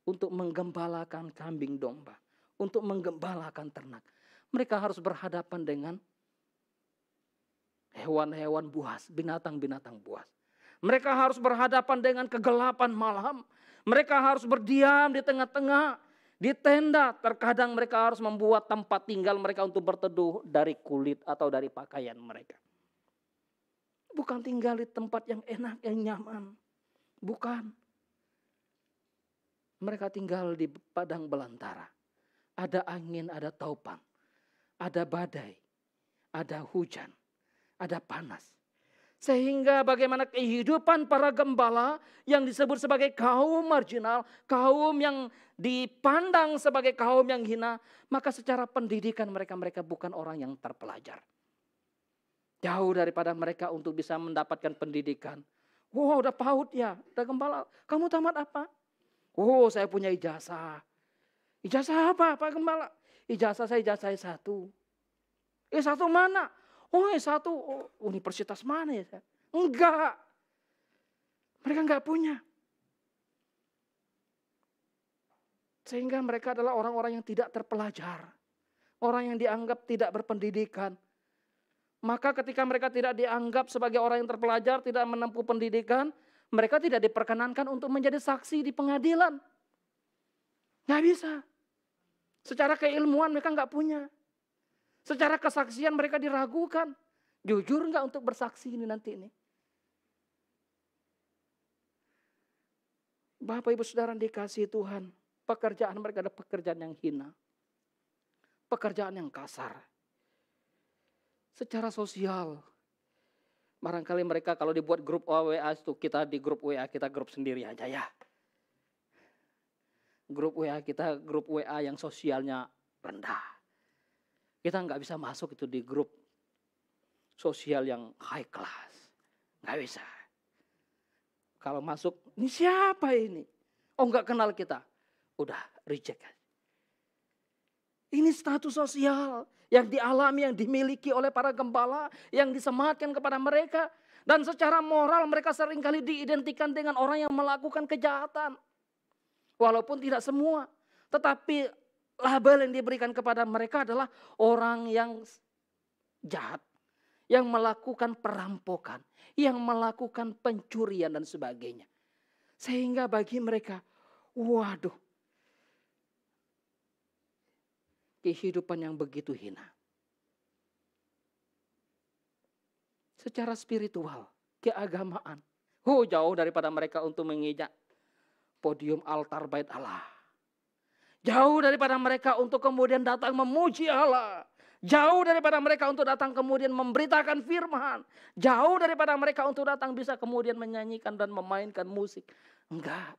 Untuk menggembalakan kambing domba. Untuk menggembalakan ternak. Mereka harus berhadapan dengan hewan-hewan buas, binatang-binatang buas. Mereka harus berhadapan dengan kegelapan malam. Mereka harus berdiam di tengah-tengah, di tenda. Terkadang mereka harus membuat tempat tinggal mereka untuk berteduh dari kulit atau dari pakaian mereka. Bukan tinggal di tempat yang enak, yang nyaman. Bukan. Mereka tinggal di padang belantara. Ada angin, ada taupan. Ada badai, ada hujan. Ada panas. Sehingga bagaimana kehidupan para gembala yang disebut sebagai kaum marginal, kaum yang dipandang sebagai kaum yang hina, maka secara pendidikan mereka bukan orang yang terpelajar. Jauh daripada mereka untuk bisa mendapatkan pendidikan. Wow, udah PAUD ya, udah gembala. Kamu tamat apa? Oh, saya punya ijazah. Ijazah apa Pak Gembala? Ijazah saya ijazah S1. S1 mana? Oh S1 universitas mana ya? Enggak. Mereka enggak punya. Sehingga mereka adalah orang-orang yang tidak terpelajar. Orang yang dianggap tidak berpendidikan. Maka ketika mereka tidak dianggap sebagai orang yang terpelajar, tidak menempuh pendidikan, mereka tidak diperkenankan untuk menjadi saksi di pengadilan. Enggak bisa. Secara keilmuan mereka enggak punya. Secara kesaksian mereka diragukan. Jujur enggak untuk bersaksi ini nanti ini? Bapak Ibu Saudara dikasihi Tuhan. Pekerjaan mereka adalah pekerjaan yang hina. Pekerjaan yang kasar. Secara sosial. Barangkali mereka kalau dibuat grup WA itu kita di grup WA kita grup sendiri aja ya. Grup WA kita grup WA yang sosialnya rendah. Kita nggak bisa masuk itu di grup sosial yang high class. Nggak bisa. Kalau masuk, ini siapa ini? Oh nggak kenal kita. Udah reject. Ini status sosial yang dialami, yang dimiliki oleh para gembala, yang disematkan kepada mereka. Dan secara moral mereka seringkali diidentikan dengan orang yang melakukan kejahatan. Walaupun tidak semua. Tetapi label yang diberikan kepada mereka adalah orang yang jahat. Yang melakukan perampokan. Yang melakukan pencurian dan sebagainya. Sehingga bagi mereka, waduh. Kehidupan yang begitu hina. Secara spiritual, keagamaan. Jauh daripada mereka untuk menginjak podium altar bait Allah. Jauh daripada mereka untuk kemudian datang memuji Allah. Jauh daripada mereka untuk datang kemudian memberitakan firman. Jauh daripada mereka untuk datang bisa kemudian menyanyikan dan memainkan musik. Enggak.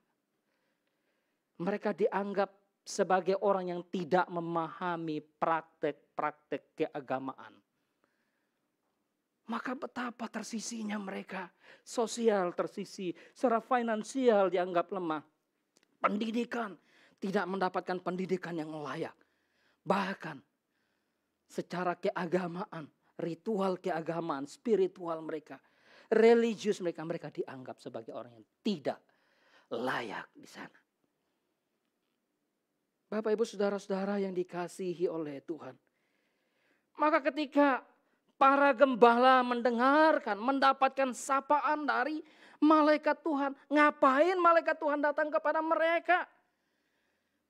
Mereka dianggap sebagai orang yang tidak memahami praktek-praktek keagamaan. Maka betapa tersisinya mereka. Sosial tersisi, secara finansial dianggap lemah. Pendidikan, tidak mendapatkan pendidikan yang layak. Bahkan secara keagamaan, ritual keagamaan, spiritual mereka, religius mereka dianggap sebagai orang yang tidak layak di sana. Bapak Ibu Saudara-saudara yang dikasihi oleh Tuhan. Maka ketika para gembala mendengarkan, mendapatkan sapaan dari malaikat Tuhan. Ngapain malaikat Tuhan datang kepada mereka?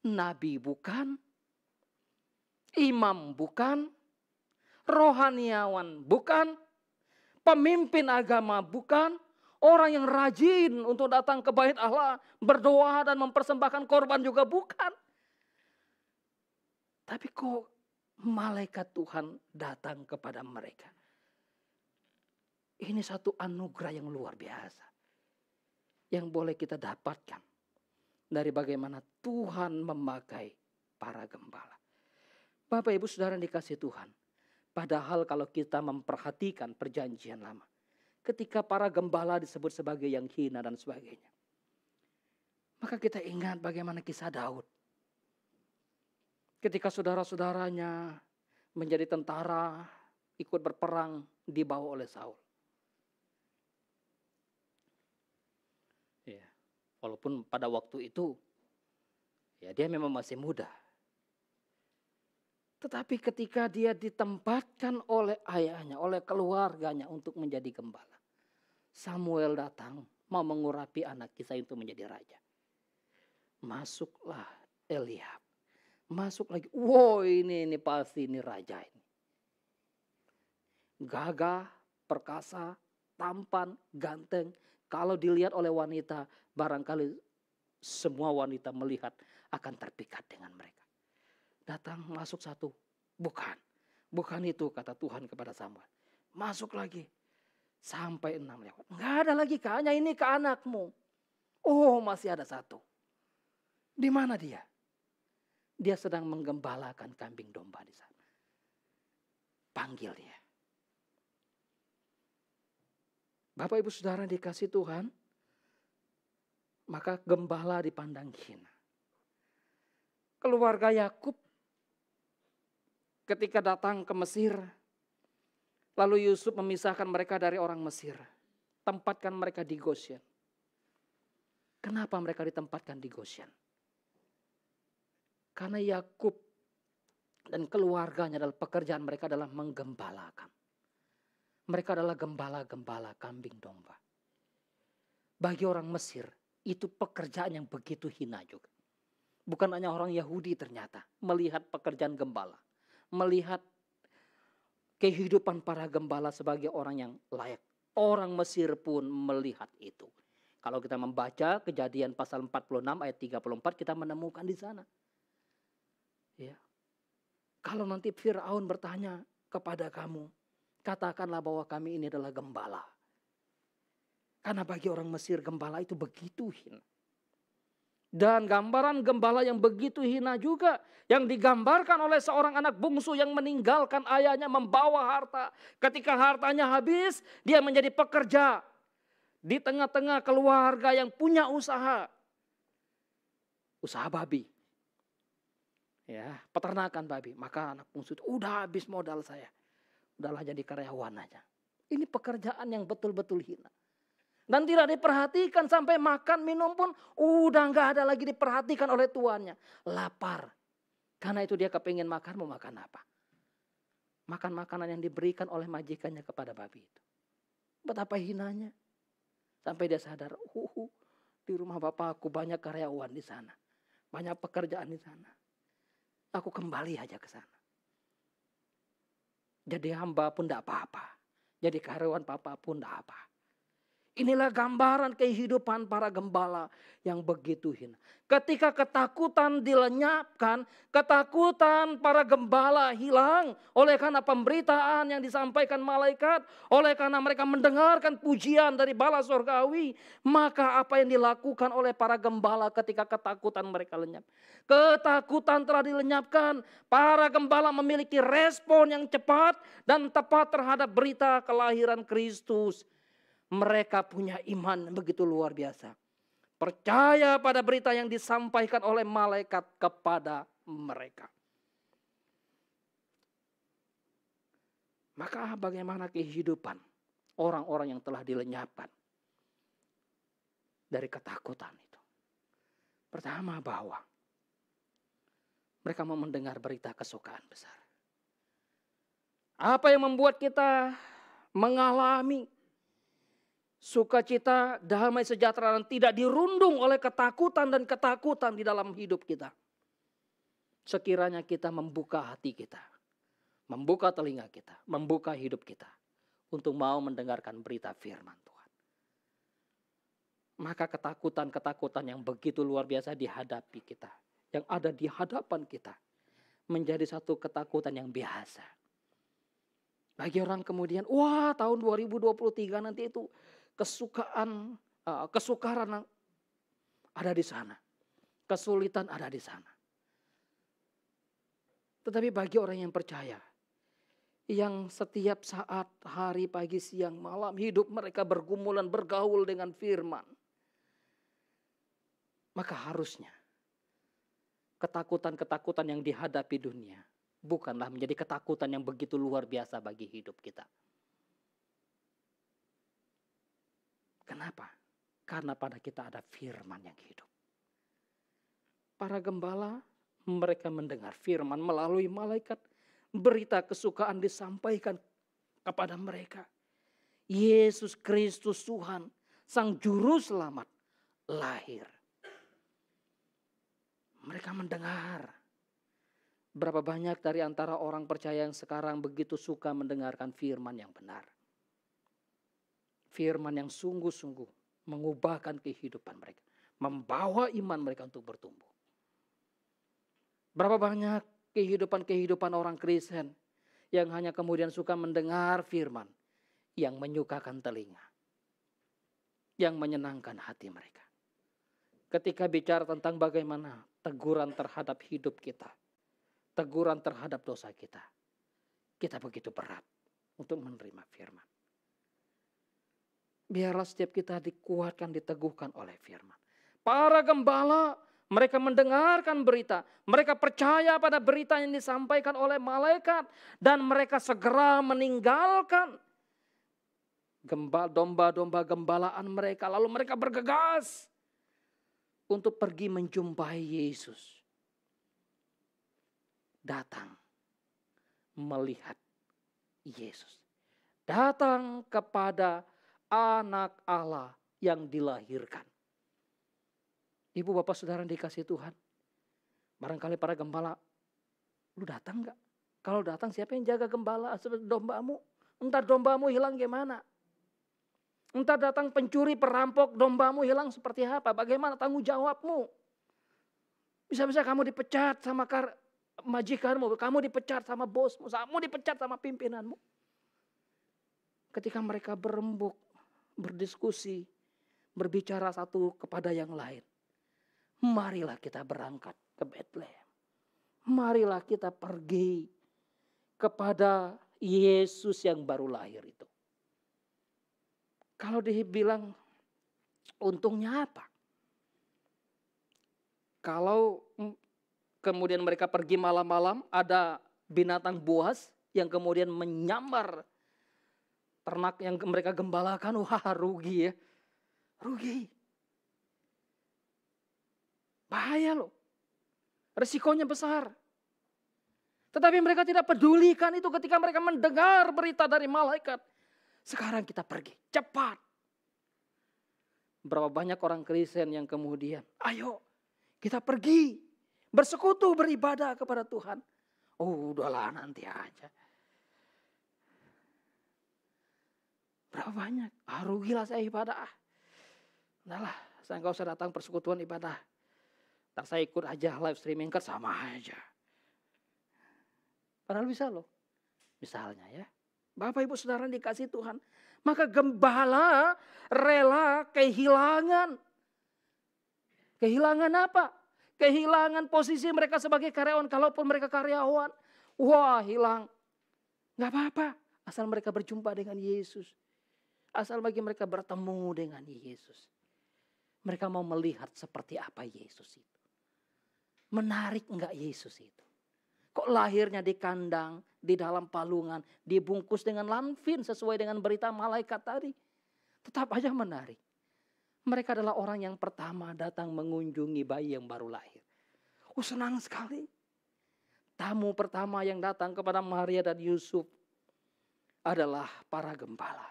Nabi bukan, imam bukan, rohaniawan bukan, pemimpin agama bukan, orang yang rajin untuk datang ke bait Allah, berdoa dan mempersembahkan korban juga bukan. Tapi kok malaikat Tuhan datang kepada mereka? Ini satu anugerah yang luar biasa. Yang boleh kita dapatkan dari bagaimana Tuhan memakai para gembala. Bapak Ibu Saudara yang dikasihi Tuhan. Padahal kalau kita memperhatikan perjanjian lama. Ketika para gembala disebut sebagai yang hina dan sebagainya. Maka kita ingat bagaimana kisah Daud. Ketika saudara-saudaranya menjadi tentara, ikut berperang, dibawa oleh Saul. Ya, walaupun pada waktu itu, ya dia memang masih muda. Tetapi ketika dia ditempatkan oleh ayahnya, oleh keluarganya untuk menjadi gembala. Samuel datang, mau mengurapi anak kisah itu menjadi raja. Masuklah Eliab. Masuk lagi, wow ini pasti ini raja ini. Gagah, perkasa, tampan, ganteng. Kalau dilihat oleh wanita, barangkali semua wanita melihat akan terpikat dengan mereka. Datang masuk satu, bukan itu kata Tuhan kepada Samuel. Masuk lagi, sampai 6 lewat. Enggak ada lagi hanya ini ke anakmu. Oh masih ada satu. Di mana dia? Dia sedang menggembalakan kambing domba di sana. Panggil dia. Bapak Ibu Saudara dikasih Tuhan. Maka gembala dipandang hina. Keluarga Yakub ketika datang ke Mesir. Lalu Yusuf memisahkan mereka dari orang Mesir. Tempatkan mereka di Goshen. Kenapa mereka ditempatkan di Goshen? Karena Yakub dan keluarganya adalah pekerjaan mereka adalah menggembalakan. Mereka adalah gembala-gembala kambing domba. Bagi orang Mesir itu pekerjaan yang begitu hina juga. Bukan hanya orang Yahudi ternyata melihat pekerjaan gembala. Melihat kehidupan para gembala sebagai orang yang layak. Orang Mesir pun melihat itu. Kalau kita membaca Kejadian pasal 46 ayat 34 kita menemukan di sana. Ya. Kalau nanti Firaun bertanya kepada kamu, katakanlah bahwa kami ini adalah gembala. Karena bagi orang Mesir gembala itu begitu hina. Dan gambaran gembala yang begitu hina juga yang digambarkan oleh seorang anak bungsu yang meninggalkan ayahnya membawa harta. Ketika hartanya habis, dia menjadi pekerja di tengah-tengah keluarga yang punya usaha. usaha babi. Ya, peternakan babi. Maka anak bungsu itu, udah habis modal saya. Udahlah jadi karyawan aja. Ini pekerjaan yang betul-betul hina. Dan tidak diperhatikan sampai makan minum pun udah nggak ada lagi diperhatikan oleh tuannya. Lapar. Karena itu dia kepingin makan, mau makan apa? Makan makanan yang diberikan oleh majikannya kepada babi itu. Betapa hinanya. Sampai dia sadar, di rumah bapakku banyak karyawan di sana. Banyak pekerjaan di sana. Aku kembali aja ke sana. Jadi hamba pun tidak apa-apa. Jadi karyawan papa pun tidak apa. Inilah gambaran kehidupan para gembala yang begitu hina. Ketika ketakutan dilenyapkan, ketakutan para gembala hilang oleh karena pemberitaan yang disampaikan malaikat, oleh karena mereka mendengarkan pujian dari bala surgawi, maka apa yang dilakukan oleh para gembala ketika ketakutan mereka lenyap? Ketakutan telah dilenyapkan, para gembala memiliki respon yang cepat dan tepat terhadap berita kelahiran Kristus. Mereka punya iman begitu luar biasa. Percaya pada berita yang disampaikan oleh malaikat kepada mereka. Maka bagaimana kehidupan orang-orang yang telah dilenyapkan dari ketakutan itu? Pertama bahwa mereka mau mendengar berita kesukaan besar. Apa yang membuat kita mengalami sukacita, damai sejahtera dan tidak dirundung oleh ketakutan dan ketakutan di dalam hidup kita? Sekiranya kita membuka hati kita, membuka telinga kita, membuka hidup kita untuk mau mendengarkan berita firman Tuhan. Maka ketakutan-ketakutan yang begitu luar biasa dihadapi kita, yang ada di hadapan kita, menjadi satu ketakutan yang biasa. Bagi orang kemudian, wah tahun 2023 nanti itu kesukaran ada di sana. Kesulitan ada di sana. Tetapi bagi orang yang percaya, yang setiap saat, hari, pagi, siang, malam, hidup mereka bergumulan, bergaul dengan firman, maka harusnya ketakutan-ketakutan yang dihadapi dunia bukanlah menjadi ketakutan yang begitu luar biasa bagi hidup kita. Kenapa? Karena pada kita ada firman yang hidup. Para gembala, mereka mendengar firman melalui malaikat. Berita kesukaan disampaikan kepada mereka. Yesus Kristus Tuhan, Sang Juru Selamat, lahir. Mereka mendengar. Berapa banyak dari antara orang percaya yang sekarang begitu suka mendengarkan firman yang benar. Firman yang sungguh-sungguh mengubahkan kehidupan mereka. Membawa iman mereka untuk bertumbuh. Berapa banyak kehidupan orang Kristen yang hanya kemudian suka mendengar firman yang menyukakan telinga. Yang menyenangkan hati mereka. Ketika bicara tentang bagaimana teguran terhadap hidup kita. Teguran terhadap dosa kita. Kita begitu berat untuk menerima firman. Biarlah setiap kita dikuatkan, diteguhkan oleh firman. Para gembala, mereka mendengarkan berita. Mereka percaya pada berita yang disampaikan oleh malaikat. Dan mereka segera meninggalkan domba-domba gembalaan mereka. Lalu mereka bergegas untuk pergi menjumpai Yesus. Datang melihat Yesus. Datang kepada Anak Allah yang dilahirkan. Ibu, bapak, saudara yang dikasihi Tuhan. Barangkali para gembala, lu datang gak? Kalau datang siapa yang jaga gembala seperti dombamu? Entar dombamu hilang gimana? Entar datang pencuri, perampok, dombamu hilang seperti apa? Bagaimana tanggung jawabmu? Bisa-bisa kamu dipecat sama majikanmu, kamu dipecat sama bosmu, kamu dipecat sama pimpinanmu. Ketika mereka berembuk, berdiskusi, berbicara satu kepada yang lain. Marilah kita berangkat ke Bethlehem. Marilah kita pergi kepada Yesus yang baru lahir itu. Kalau dibilang untungnya apa? Kalau kemudian mereka pergi malam-malam, ada binatang buas yang kemudian menyambar ternak yang mereka gembalakan, wah rugi ya. Rugi. Bahaya loh. Resikonya besar. Tetapi mereka tidak pedulikan itu ketika mereka mendengar berita dari malaikat. Sekarang kita pergi, cepat. Berapa banyak orang Kristen yang kemudian, ayo kita pergi, bersekutu, beribadah kepada Tuhan. Oh udahlah nanti aja. Berapa banyak? Rugilah saya ibadah. Udahlah, saya nggak usah datang persekutuan ibadah. Ntar saya ikut aja live streaming kan sama aja. Padahal bisa loh. Misalnya ya, Bapak Ibu Saudara dikasih Tuhan. Maka gembala rela kehilangan. Kehilangan apa? Kehilangan posisi mereka sebagai karyawan. Kalaupun mereka karyawan, wah hilang. Gak apa-apa. Asal mereka berjumpa dengan Yesus. Asal bagi mereka bertemu dengan Yesus. Mereka mau melihat seperti apa Yesus itu. Menarik enggak Yesus itu? Kok lahirnya di kandang, di dalam palungan, dibungkus dengan lanvin sesuai dengan berita malaikat tadi. Tetap aja menarik. Mereka adalah orang yang pertama datang mengunjungi bayi yang baru lahir. Oh senang sekali. Tamu pertama yang datang kepada Maria dan Yusuf adalah para gembala.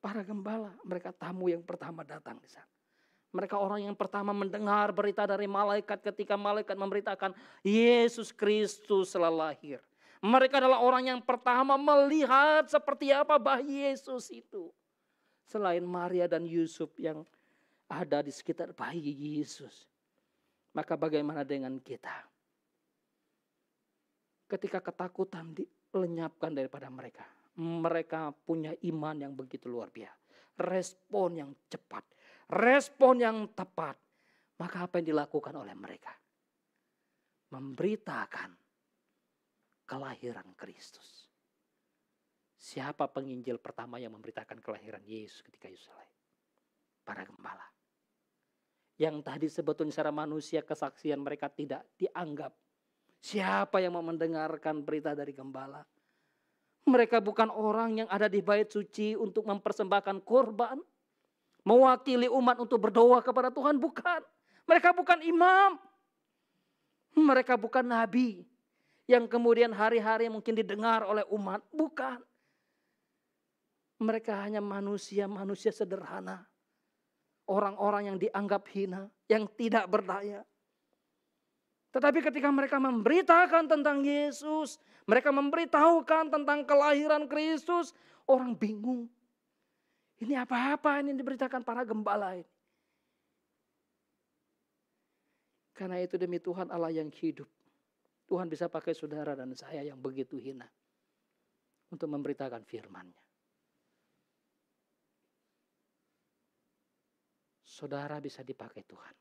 Para gembala, mereka tamu yang pertama datang di sana. Mereka orang yang pertama mendengar berita dari malaikat ketika malaikat memberitakan Yesus Kristus telah lahir. Mereka adalah orang yang pertama melihat seperti apa bayi Yesus itu. Selain Maria dan Yusuf yang ada di sekitar bayi Yesus. Maka bagaimana dengan kita? Ketika ketakutan dilenyapkan daripada mereka. Mereka punya iman yang begitu luar biasa. Respon yang cepat. Respon yang tepat. Maka apa yang dilakukan oleh mereka? Memberitakan kelahiran Kristus. Siapa penginjil pertama yang memberitakan kelahiran Yesus ketika Yesus lahir? Para gembala. Yang tadi sebetulnya secara manusia kesaksian mereka tidak dianggap. Siapa yang mau mendengarkan berita dari gembala? Mereka bukan orang yang ada di bait suci untuk mempersembahkan korban. Mewakili umat untuk berdoa kepada Tuhan, bukan. Mereka bukan imam. Mereka bukan nabi. Yang kemudian hari-hari mungkin didengar oleh umat, bukan. Mereka hanya manusia-manusia sederhana. Orang-orang yang dianggap hina, yang tidak berdaya. Tetapi ketika mereka memberitakan tentang Yesus, mereka memberitahukan tentang kelahiran Kristus, orang bingung. Ini apa-apa ini diberitakan para gembala ini. Karena itu demi Tuhan Allah yang hidup. Tuhan bisa pakai saudara dan saya yang begitu hina untuk memberitakan firman-Nya. Saudara bisa dipakai Tuhan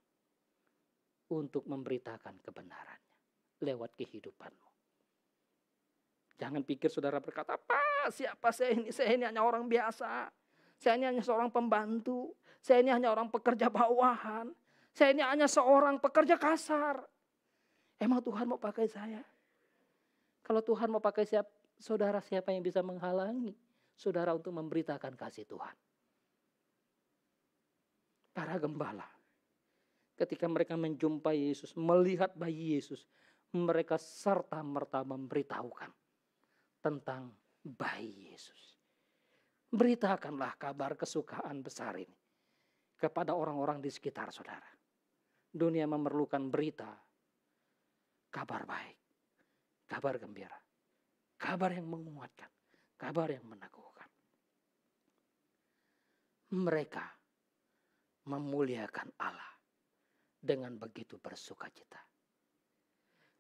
untuk memberitakan kebenarannya lewat kehidupanmu. Jangan pikir saudara berkata, "Apa? Siapa saya ini? Saya ini hanya orang biasa. Saya ini hanya seorang pembantu. Saya ini hanya orang pekerja bawahan. Saya ini hanya seorang pekerja kasar." Emang Tuhan mau pakai saya? Kalau Tuhan mau pakai saudara, siapa yang bisa menghalangi saudara untuk memberitakan kasih Tuhan? Para gembala. Ketika mereka menjumpai Yesus, melihat bayi Yesus, mereka serta-merta memberitahukan tentang bayi Yesus. Beritakanlah kabar kesukaan besar ini kepada orang-orang di sekitar saudara. Dunia memerlukan berita, kabar baik, kabar gembira, kabar yang menguatkan, kabar yang meneguhkan. Mereka memuliakan Allah dengan begitu bersukacita.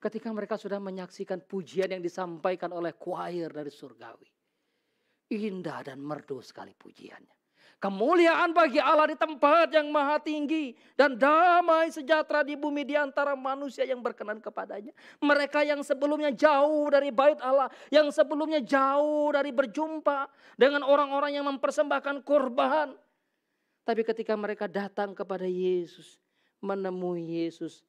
Ketika mereka sudah menyaksikan pujian yang disampaikan oleh choir dari surgawi. Indah dan merdu sekali pujiannya. Kemuliaan bagi Allah di tempat yang maha tinggi. Dan damai sejahtera di bumi di antara manusia yang berkenan kepadanya. Mereka yang sebelumnya jauh dari bait Allah. Yang sebelumnya jauh dari berjumpa dengan orang-orang yang mempersembahkan korban. Tapi ketika mereka datang kepada Yesus, menemui Yesus,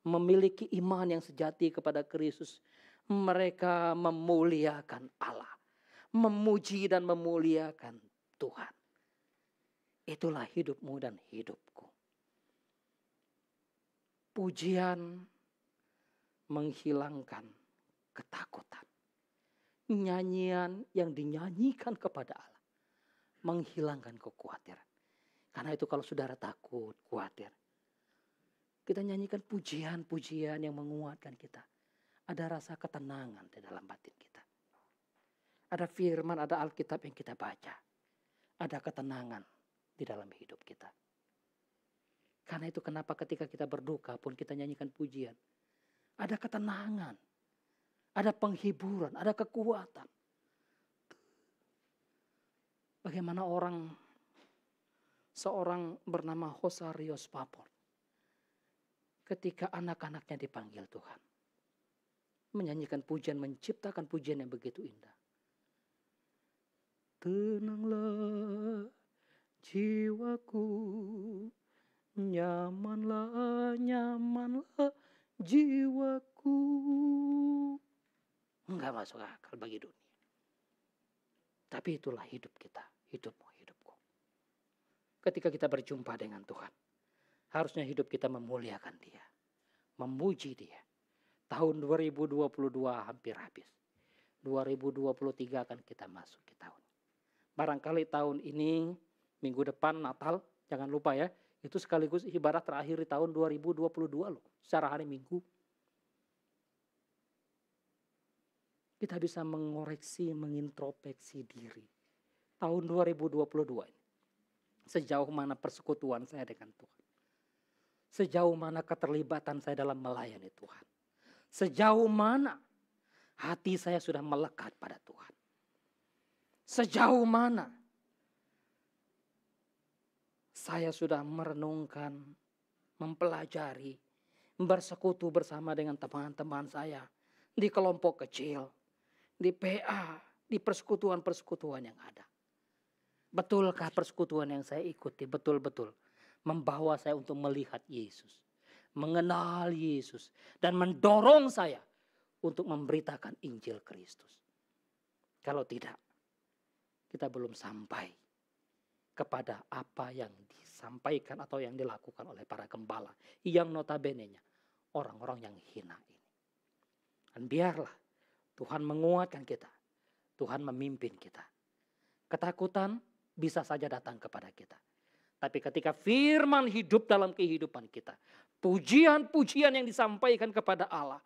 memiliki iman yang sejati kepada Kristus, mereka memuliakan Allah, memuji dan memuliakan Tuhan. Itulah hidupmu dan hidupku. Pujian menghilangkan ketakutan. Nyanyian yang dinyanyikan kepada Allah menghilangkan kekhawatiran. Karena itu kalau saudara takut, khawatir, kita nyanyikan pujian-pujian yang menguatkan kita. Ada rasa ketenangan di dalam batin kita. Ada firman, ada Alkitab yang kita baca. Ada ketenangan di dalam hidup kita. Karena itu kenapa ketika kita berduka pun kita nyanyikan pujian. Ada ketenangan, ada penghiburan, ada kekuatan. Bagaimana seorang bernama Hosarios Papor, ketika anak-anaknya dipanggil Tuhan, menyanyikan pujian, menciptakan pujian yang begitu indah. Tenanglah jiwaku, nyamanlah jiwaku. Enggak masuk akal bagi dunia. Tapi itulah hidup kita, hidupmu, hidupku. Ketika kita berjumpa dengan Tuhan, harusnya hidup kita memuliakan Dia, memuji Dia. Tahun 2022 hampir habis. 2023 akan kita masuk ke tahun. Barangkali tahun ini, minggu depan Natal, jangan lupa ya, itu sekaligus ibadah terakhir di tahun 2022 loh, secara hari Minggu. Kita bisa mengoreksi, mengintrospeksi diri. Tahun 2022 ini, sejauh mana persekutuan saya dengan Tuhan. Sejauh mana keterlibatan saya dalam melayani Tuhan. Sejauh mana hati saya sudah melekat pada Tuhan. Sejauh mana saya sudah merenungkan, mempelajari, bersekutu bersama dengan teman-teman saya di kelompok kecil, di PA, di persekutuan-persekutuan yang ada. Betulkah persekutuan yang saya ikuti betul-betul membawa saya untuk melihat Yesus, mengenal Yesus, dan mendorong saya untuk memberitakan Injil Kristus? Kalau tidak, kita belum sampai kepada apa yang disampaikan atau yang dilakukan oleh para gembala yang notabene-nya orang-orang yang hina ini. Dan biarlah Tuhan menguatkan kita, Tuhan memimpin kita. Ketakutan bisa saja datang kepada kita. Tapi ketika firman hidup dalam kehidupan kita, pujian-pujian yang disampaikan kepada Allah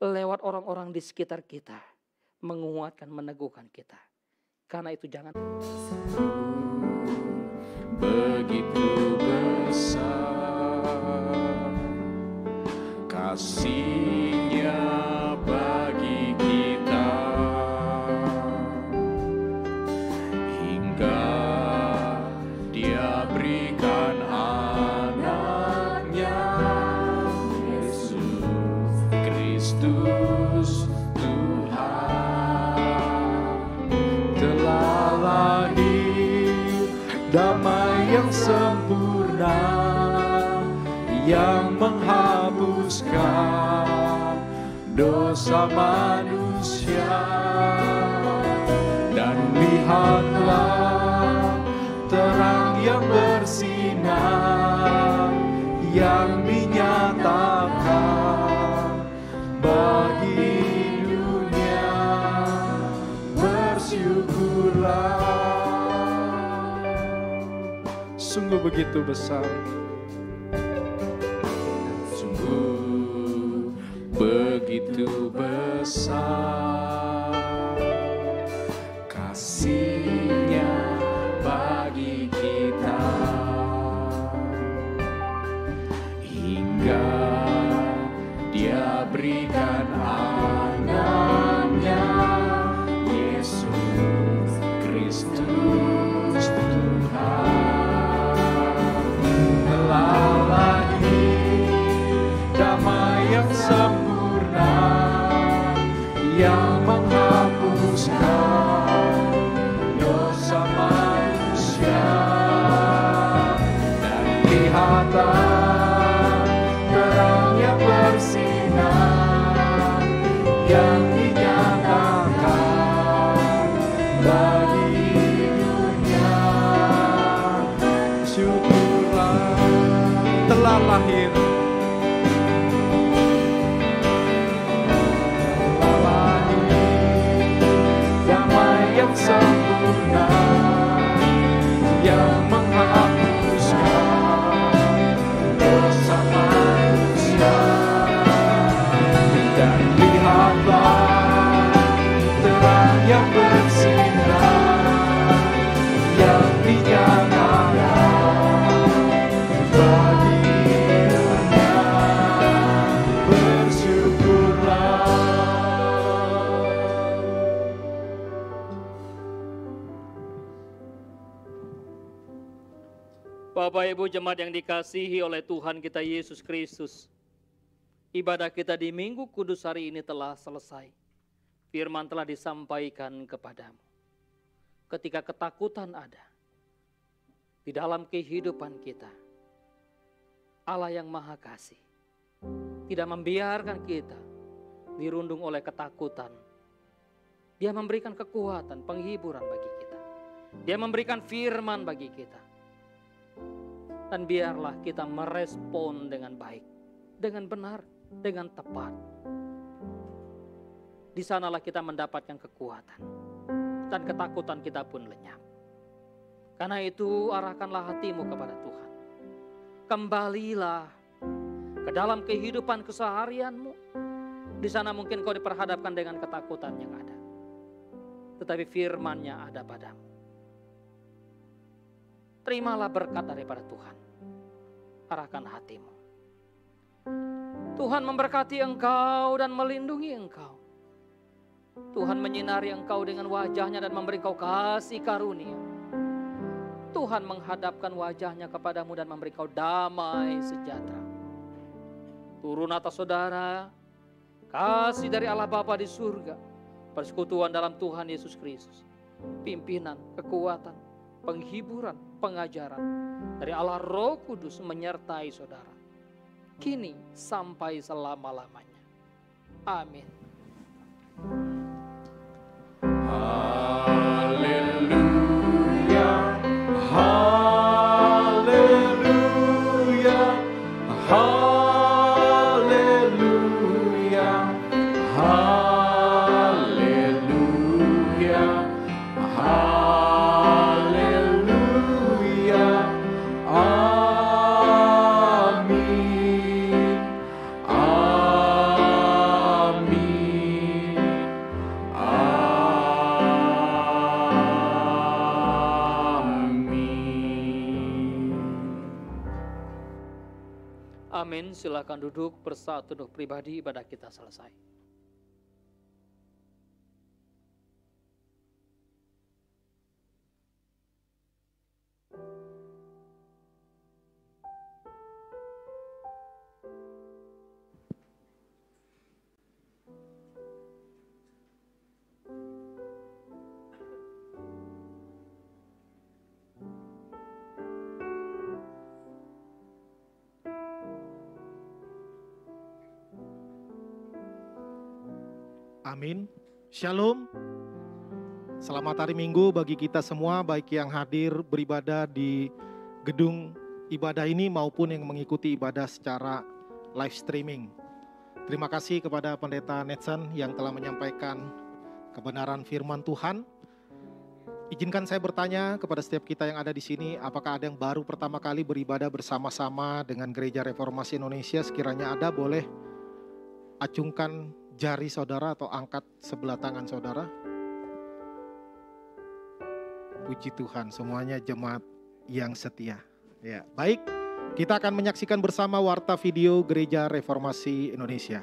lewat orang-orang di sekitar kita menguatkan, meneguhkan kita. Karena itu jangan begitu besar kasih-Nya bagi kita, hingga Dia berikan anaknya Yesus Kristus damai yang sempurna yang menghapuskan dosa manusia. Dan lihatlah terang yang bersinar yang dinyatakan bagi dunia. Bersyukurlah, sungguh begitu besar, sungguh begitu besar kasih-Nya bagi kita, hingga Dia berikan anaknya Yesus Kristus Tuhan. Damai yang sempurna yang menghapuskan dosa manusia. lihatlah terang yang bersinar yang dinyatakan bagi dunia. Syukurlah telah lahir, damai yang sempurna yang menghapuskan dosa manusia. Dan lihatlah terang yang bersinar yang dinyatakan bagi dunia. Bersyukurlah. Bapak Ibu jemaat yang dikasihi oleh Tuhan kita Yesus Kristus, ibadah kita di Minggu Kudus hari ini telah selesai. Firman telah disampaikan kepadamu. Ketika ketakutan ada di dalam kehidupan kita, Allah yang Maha Kasih tidak membiarkan kita dirundung oleh ketakutan. Dia memberikan kekuatan, penghiburan bagi kita. Dia memberikan firman bagi kita. Dan biarlah kita merespon dengan baik, dengan benar, dengan tepat. Di sanalah kita mendapatkan kekuatan. Dan ketakutan kita pun lenyap. Karena itu arahkanlah hatimu kepada Tuhan. Kembalilah ke dalam kehidupan keseharianmu. Di sana mungkin kau diperhadapkan dengan ketakutan yang ada. Tetapi firman-Nya ada padamu. Terimalah berkat daripada Tuhan. Arahkan hatimu. Tuhan memberkati engkau dan melindungi engkau. Tuhan menyinari engkau dengan wajah-Nya dan memberi engkau kasih karunia. Tuhan menghadapkan wajah-Nya kepadamu dan memberi engkau damai sejahtera. Turun atas saudara, kasih dari Allah Bapa di surga, persekutuan dalam Tuhan Yesus Kristus, pimpinan, kekuatan, penghiburan, pengajaran dari Allah Roh Kudus menyertai saudara, kini sampai selama-lamanya. Amin. Haleluya, haleluya, haleluya, haleluya, haleluya, amin, amin, amin. Amin. Silakan duduk bersatu untuk pribadi, ibadah kita selesai. Amin. Shalom. Selamat hari Minggu bagi kita semua, baik yang hadir beribadah di gedung ibadah ini maupun yang mengikuti ibadah secara live streaming. Terima kasih kepada Pendeta Netsan yang telah menyampaikan kebenaran firman Tuhan. Izinkan saya bertanya kepada setiap kita yang ada di sini, apakah ada yang baru pertama kali beribadah bersama-sama dengan Gereja Reformasi Indonesia? Sekiranya ada, boleh acungkan jari saudara atau angkat sebelah tangan saudara. Puji Tuhan, semuanya jemaat yang setia. Ya, baik, kita akan menyaksikan bersama warta video Gereja Reformasi Indonesia.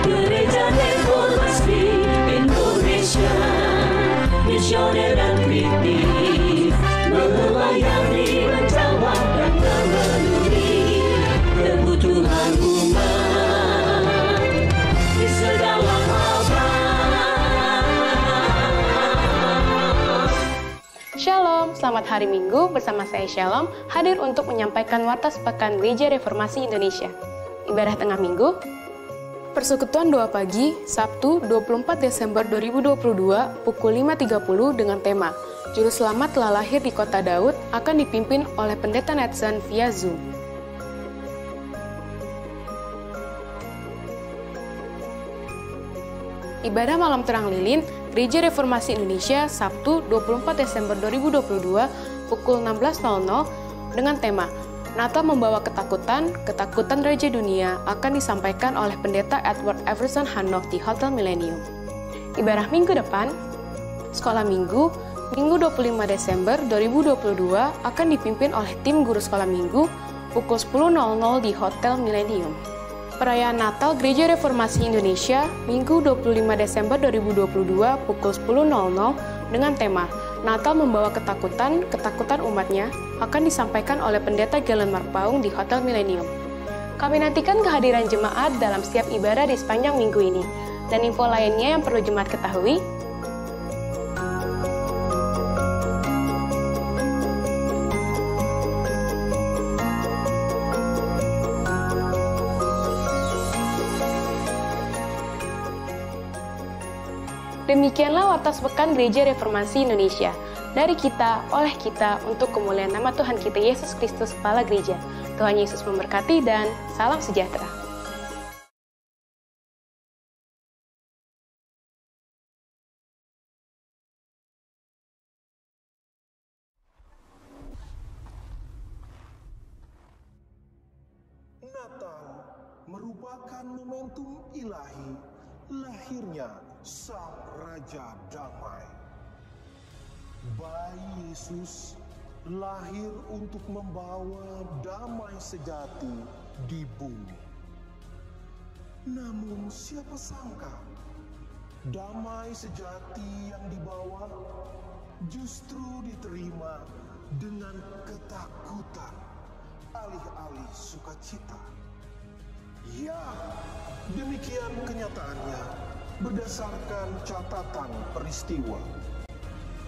Gereja Reformasi Indonesia, misioner dan kritis, melayani, menjawab dan memenuhi kebutuhan umat di segala abad. selamat hari Minggu bersama saya Shalom, hadir untuk menyampaikan warta sepekan Gereja Reformasi Indonesia. Ibadah tengah minggu, persekutuan doa pagi, Sabtu 24 Desember 2022 pukul 5.30 dengan tema Juru Selamat telah lahir di kota Daud akan dipimpin oleh Pendeta Netson via Zoom. Ibadah malam terang lilin, Gereja Reformasi Indonesia, Sabtu 24 Desember 2022, pukul 16.00, dengan tema, Natal membawa ketakutan, ketakutan Raja Dunia akan disampaikan oleh Pendeta Edward Everson Hanok di Hotel Millennium. Ibadah minggu depan, Sekolah Minggu, Minggu 25 Desember 2022 akan dipimpin oleh tim guru sekolah minggu, pukul 10.00 di Hotel Millennium. Perayaan Natal Gereja Reformasi Indonesia, Minggu 25 Desember 2022 pukul 10.00 dengan tema Natal membawa ketakutan, ketakutan umatnya akan disampaikan oleh Pendeta Galen Marpaung di Hotel Millennium. Kami nantikan kehadiran jemaat dalam setiap ibadah di sepanjang minggu ini. Dan info lainnya yang perlu jemaat ketahui, demikianlah warta sepekan Gereja Reformasi Indonesia. Dari kita, oleh kita, untuk kemuliaan nama Tuhan kita Yesus Kristus, Kepala Gereja. Tuhan Yesus memberkati dan salam sejahtera. Natal merupakan momentum ilahi lahirnya Sang Raja Damai. Bayi Yesus lahir untuk membawa damai sejati di bumi. Namun siapa sangka damai sejati yang dibawa justru diterima dengan ketakutan alih-alih sukacita. Ya, demikian kenyataannya berdasarkan catatan peristiwa.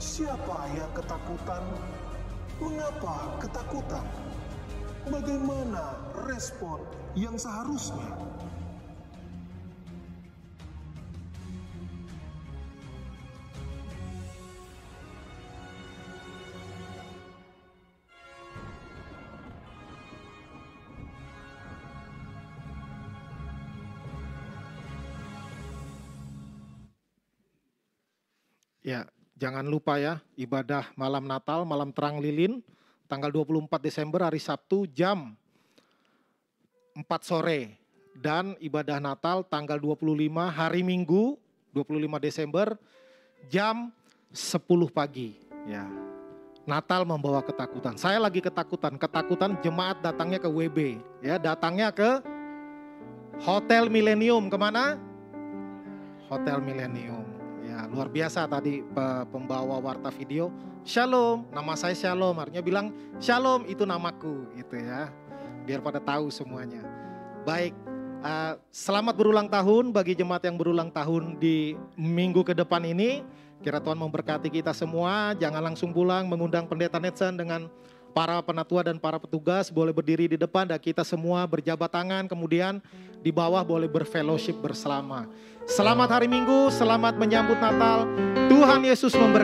Siapa yang ketakutan? Mengapa ketakutan? Bagaimana respon yang seharusnya? Ya, jangan lupa ya, ibadah malam Natal, malam terang lilin, tanggal 24 Desember hari Sabtu jam 4 sore. Dan ibadah Natal tanggal 25 hari Minggu, 25 Desember, jam 10 pagi. Ya, Natal membawa ketakutan. Saya lagi ketakutan jemaat datangnya ke WB. Ya, datangnya ke Hotel Millennium. Kemana? Hotel Millennium. Ya, luar biasa tadi pembawa warta video. Shalom, nama saya Shalom. Artinya bilang, Shalom itu namaku, gitu ya. Biar pada tahu semuanya. Baik, selamat berulang tahun bagi jemaat yang berulang tahun di minggu ke depan ini. Kira Tuhan memberkati kita semua. Jangan langsung pulang, mengundang Pendeta Netson dengan para penatua dan para petugas boleh berdiri di depan dan kita semua berjabat tangan. Kemudian di bawah boleh berfellowship bersama. Selamat hari Minggu, selamat menyambut Natal. Tuhan Yesus memberkati.